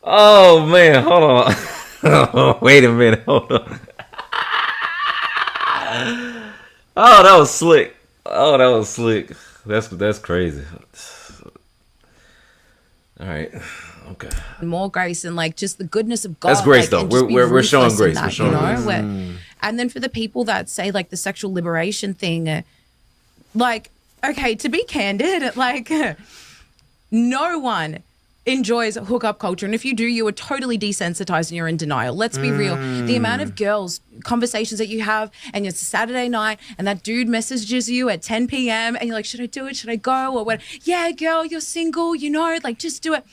Oh man, hold on. Oh, wait a minute, hold on. Oh, that was slick. That's crazy. All right. Okay. More grace and like just the goodness of God. That's grace, like, though. We're showing grace. We're showing grace. And then for the people that say like the sexual liberation thing, like, okay, to be candid, like no one enjoys hookup culture. And if you do, you are totally desensitized and you're in denial. Let's be real. The amount of girls, conversations that you have and it's a Saturday night and that dude messages you at 10 p.m. and you're like, should I do it? Should I go? Or what? Yeah, girl, you're single, you know, like just do it.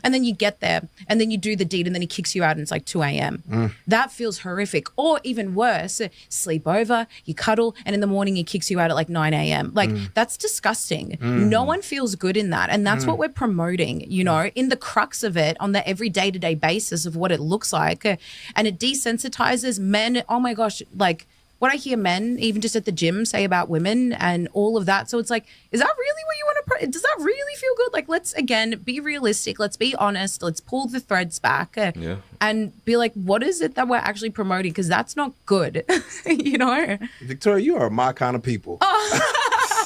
And then you get there and then you do the deed and then he kicks you out and it's like 2 a.m. That feels horrific. Or even worse, sleep over, you cuddle, and in the morning he kicks you out at like 9 a.m. Like that's disgusting. No one feels good in that. And that's what we're promoting, you know, in the crux of it on the every day-to-day basis of what it looks like. And it desensitizes men. Oh my gosh, like what I hear men, even just at the gym, say about women and all of that. So it's like, is that really what you want to, does that really feel good? Like, let's, again, be realistic. Let's be honest. Let's pull the threads back and be like, what is it that we're actually promoting? Because that's not good, you know? Victoria, you are my kind of people.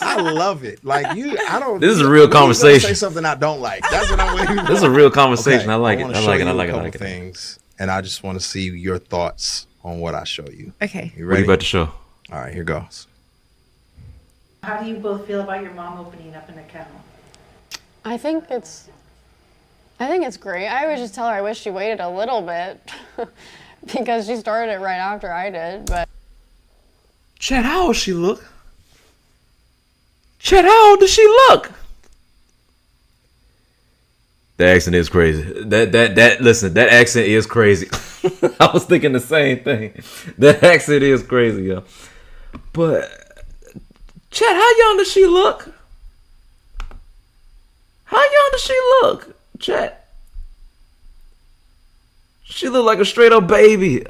I love it. Like you, I don't. This is a real when you gonna conversation. Say something I don't like. That's what I'm waiting for. This is a real conversation. I like it. wanna I show like it. you I like a it. I couple like it. things, and I just want to see your thoughts on what I show you. Okay. You What are ready? you about to show? All right, here goes. How do you both feel about your mom opening up an account? I think it's great. I always just tell her I wish she waited a little bit because she started it right after I did. But Chad, how old she look? Chad, how old does she look? The accent is crazy. Listen, that accent is crazy. I was thinking the same thing. That accent is crazy, yo. But Chad, how young does she look? How young does she look, Chad? She look like a straight up baby.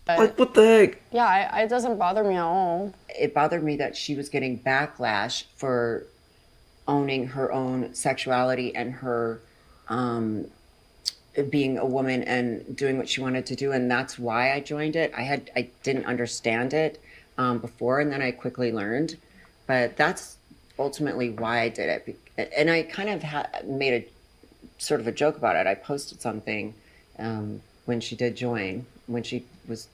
Like, what the heck? yeah, it doesn't bother me at all. It bothered me that she was getting backlash for owning her own sexuality and her being a woman and doing what she wanted to do, and that's why I joined it. I didn't understand it before, and then I quickly learned, but that's ultimately why I did it. And I kind of made a sort of a joke about it. I posted something when she did join, when she was.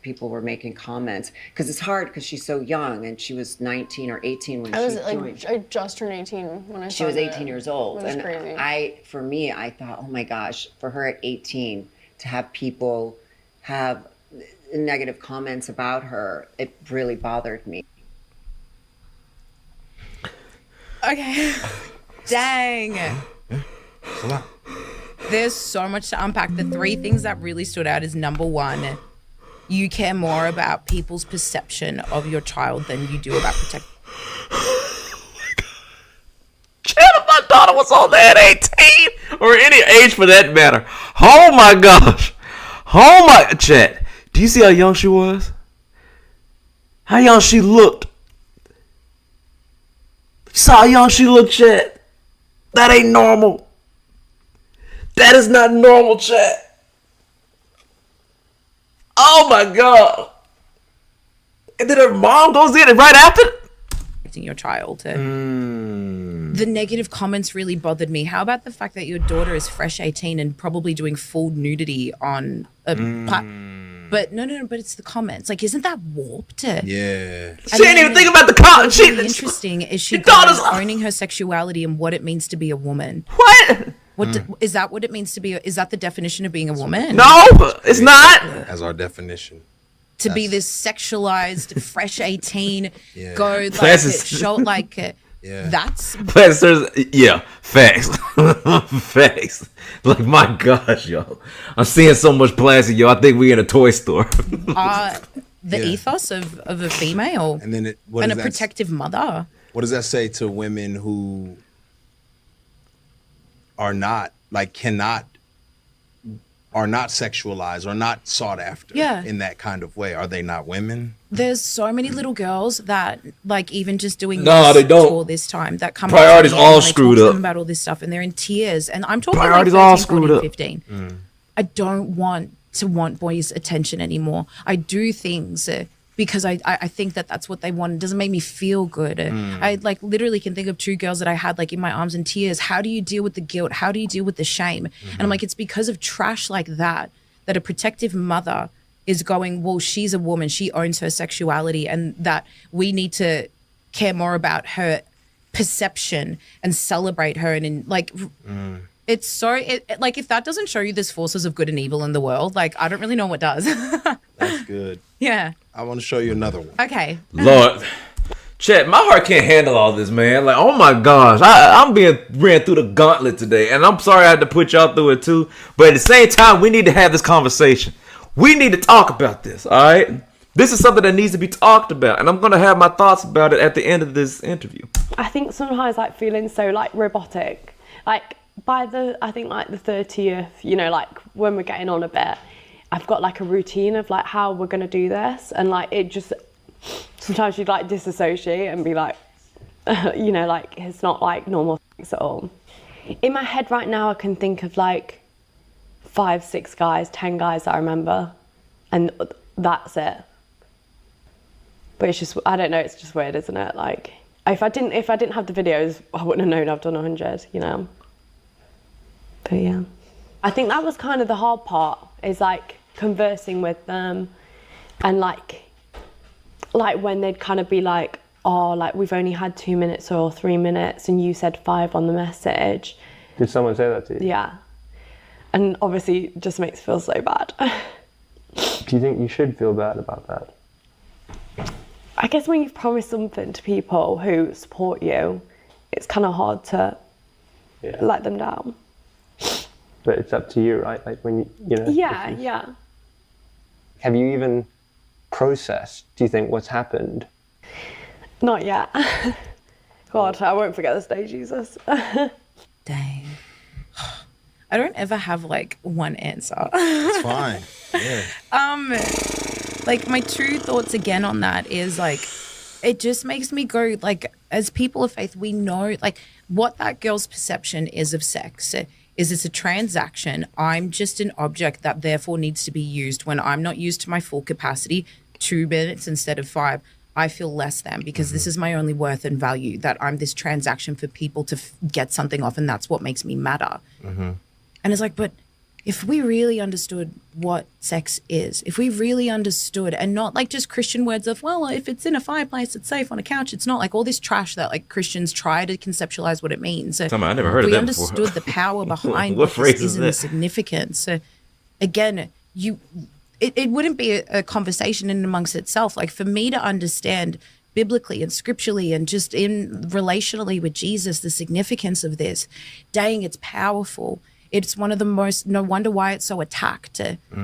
People were making comments because it's hard because she's so young and she was 19 or 18 when I was she like, joined. I just turned 18 when I She was started 18 it. years old. It was And crazy. I thought, oh my gosh, for her at 18 to have people have negative comments about her, it really bothered me. Okay. Dang. There's so much to unpack. The three things that really stood out is number one, you care more about people's perception of your child than you do about protecting. Chad, if my daughter was on that 18 or any age for that matter. Oh my gosh. Oh my. Chad, do you see how young she was? How young she looked? You saw how young she looked, Chad? That ain't normal. That is not normal, Chad. Oh my god. And then her mom goes in and right after. Your child. The negative comments really bothered me. How about the fact that your daughter is fresh 18 and probably doing full nudity on a but no, but it's the comments. Like, isn't that warped? Yeah. She didn't even think about the comments. What's really interesting is she your daughter's- owning her sexuality and what it means to be a woman. What? Is that what it means to be? Is that the definition of being a woman? No, it's not. As our definition. To be this sexualized, fresh 18, Yeah. go like Classes- show like Yeah. that's Professors, yeah, facts. Facts. Like, my gosh, yo. I'm seeing so much plastic, yo. I think we in a toy store. the Yeah. ethos of a female And then what and a does that- protective mother. What does that say to women who are not are not sexualized or not sought after Yeah. in that kind of way? Are they not women? There's so many little girls that, like, even just doing No, this they don't. tour this time that come Priorities up to me all and I talk screwed to up. them about all this stuff and they're in tears and I'm talking Priorities like all 13, screwed 14, up. 15. I don't want boys' attention anymore. I do things because I think that that's what they want. It doesn't make me feel good. I like literally can think of two girls that I had like in my arms in tears. How do you deal with the guilt? How do you deal with the shame? And I'm like, it's because of trash like that a protective mother is going, well, she's a woman, she owns her sexuality, and that we need to care more about her perception and celebrate her. And like, it's so, like, if that doesn't show you there's forces of good and evil in the world, like, I don't really know what does. That's good. Yeah. I want to show you another one. Okay. Lord. Chet, my heart can't handle all this, man. Like, oh my gosh. I'm being ran through the gauntlet today. And I'm sorry I had to put y'all through it too. But at the same time, we need to have this conversation. We need to talk about this, all right? This is something that needs to be talked about. And I'm going to have my thoughts about it at the end of this interview. I think sometimes like feeling so like robotic, like by the 30th, you know, like when we're getting on a bit, I've got like a routine of like how we're going to do this. And like, it just, sometimes you'd like disassociate and be like, you know, like it's not like normal sex at all. In my head right now, I can think of like 5, 6 guys, 10 guys that I remember, and that's it. But it's just, I don't know, it's just weird, isn't it? Like, if I didn't have the videos, I wouldn't have known I've done 100, you know. But yeah, I think that was kind of the hard part, is like conversing with them, and like when they'd kind of be like, oh, like we've only had 2 minutes or 3 minutes and you said 5 on the message. Did someone say that to you? Yeah. And obviously it just makes me feel so bad. Do you think you should feel bad about that? I guess when you've promised something to people who support you, it's kind of hard to let them down. But it's up to you, right? Like when you know. Yeah. Have you even processed, do you think, what's happened? Not yet. God, I won't forget this day, Jesus. Dang. I don't ever have like one answer. It's fine. Yeah. Like my true thoughts again on that is like, it just makes me go like, as people of faith, we know like what that girl's perception is of sex. Is it's a transaction. I'm just an object that therefore needs to be used. When I'm not used to my full capacity, 2 minutes instead of 5, I feel less than, because this is my only worth and value, that I'm this transaction for people to get something off, and that's what makes me matter. And it's like, but if we really understood what sex is, if we really understood, and not like just Christian words of, well, if it's in a fireplace, it's safe on a couch. It's not like all this trash that like Christians try to conceptualize what it means. So I never heard of we that understood before. the power behind What what phrase this is is and the that? significance. So again, it wouldn't be a conversation in amongst itself. Like for me to understand biblically and scripturally and just in relationally with Jesus, the significance of this, dang, it's powerful. It's one of the most, no wonder why it's so attacked,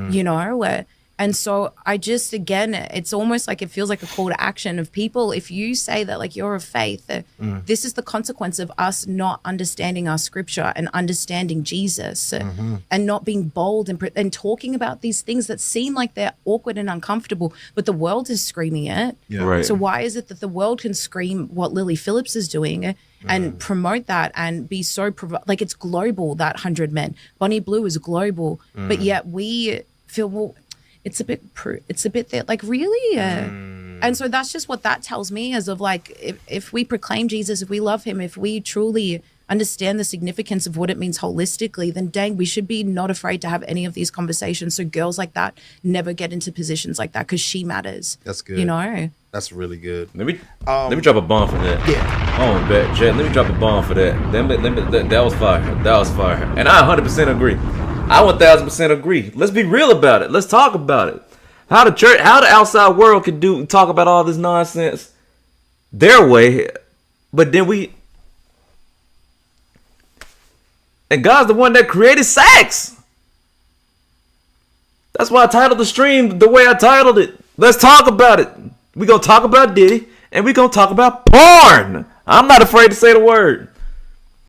you know? And so I just, again, it's almost like it feels like a call to action of people. If you say that like you're of faith, this is the consequence of us not understanding our scripture and understanding Jesus and not being bold and talking about these things that seem like they're awkward and uncomfortable, but the world is screaming it. Yeah. Right. So why is it that the world can scream what Lily Phillips is doing and promote that and be so, like it's global, that 100 Men. Bonnie Blue is global, but yet we feel, well, it's a bit there, like really? And so that's just what that tells me, as of like, if we proclaim Jesus, if we love him, if we truly understand the significance of what it means holistically, then dang, we should be not afraid to have any of these conversations. So girls like that never get into positions like that, because she matters. That's good. You know? That's really good. Let me drop a bomb for that. Yeah. Oh, bet, Jet. Let me drop a bomb for that. That was fire. That was fire. And I 100% agree. I 1000% agree. Let's be real about it. Let's talk about it. How the outside world can talk about all this nonsense their way, but then and God's the one that created sex. That's why I titled the stream the way I titled it. Let's talk about it. We gonna talk about Diddy, and we gonna talk about porn. I'm not afraid to say the word.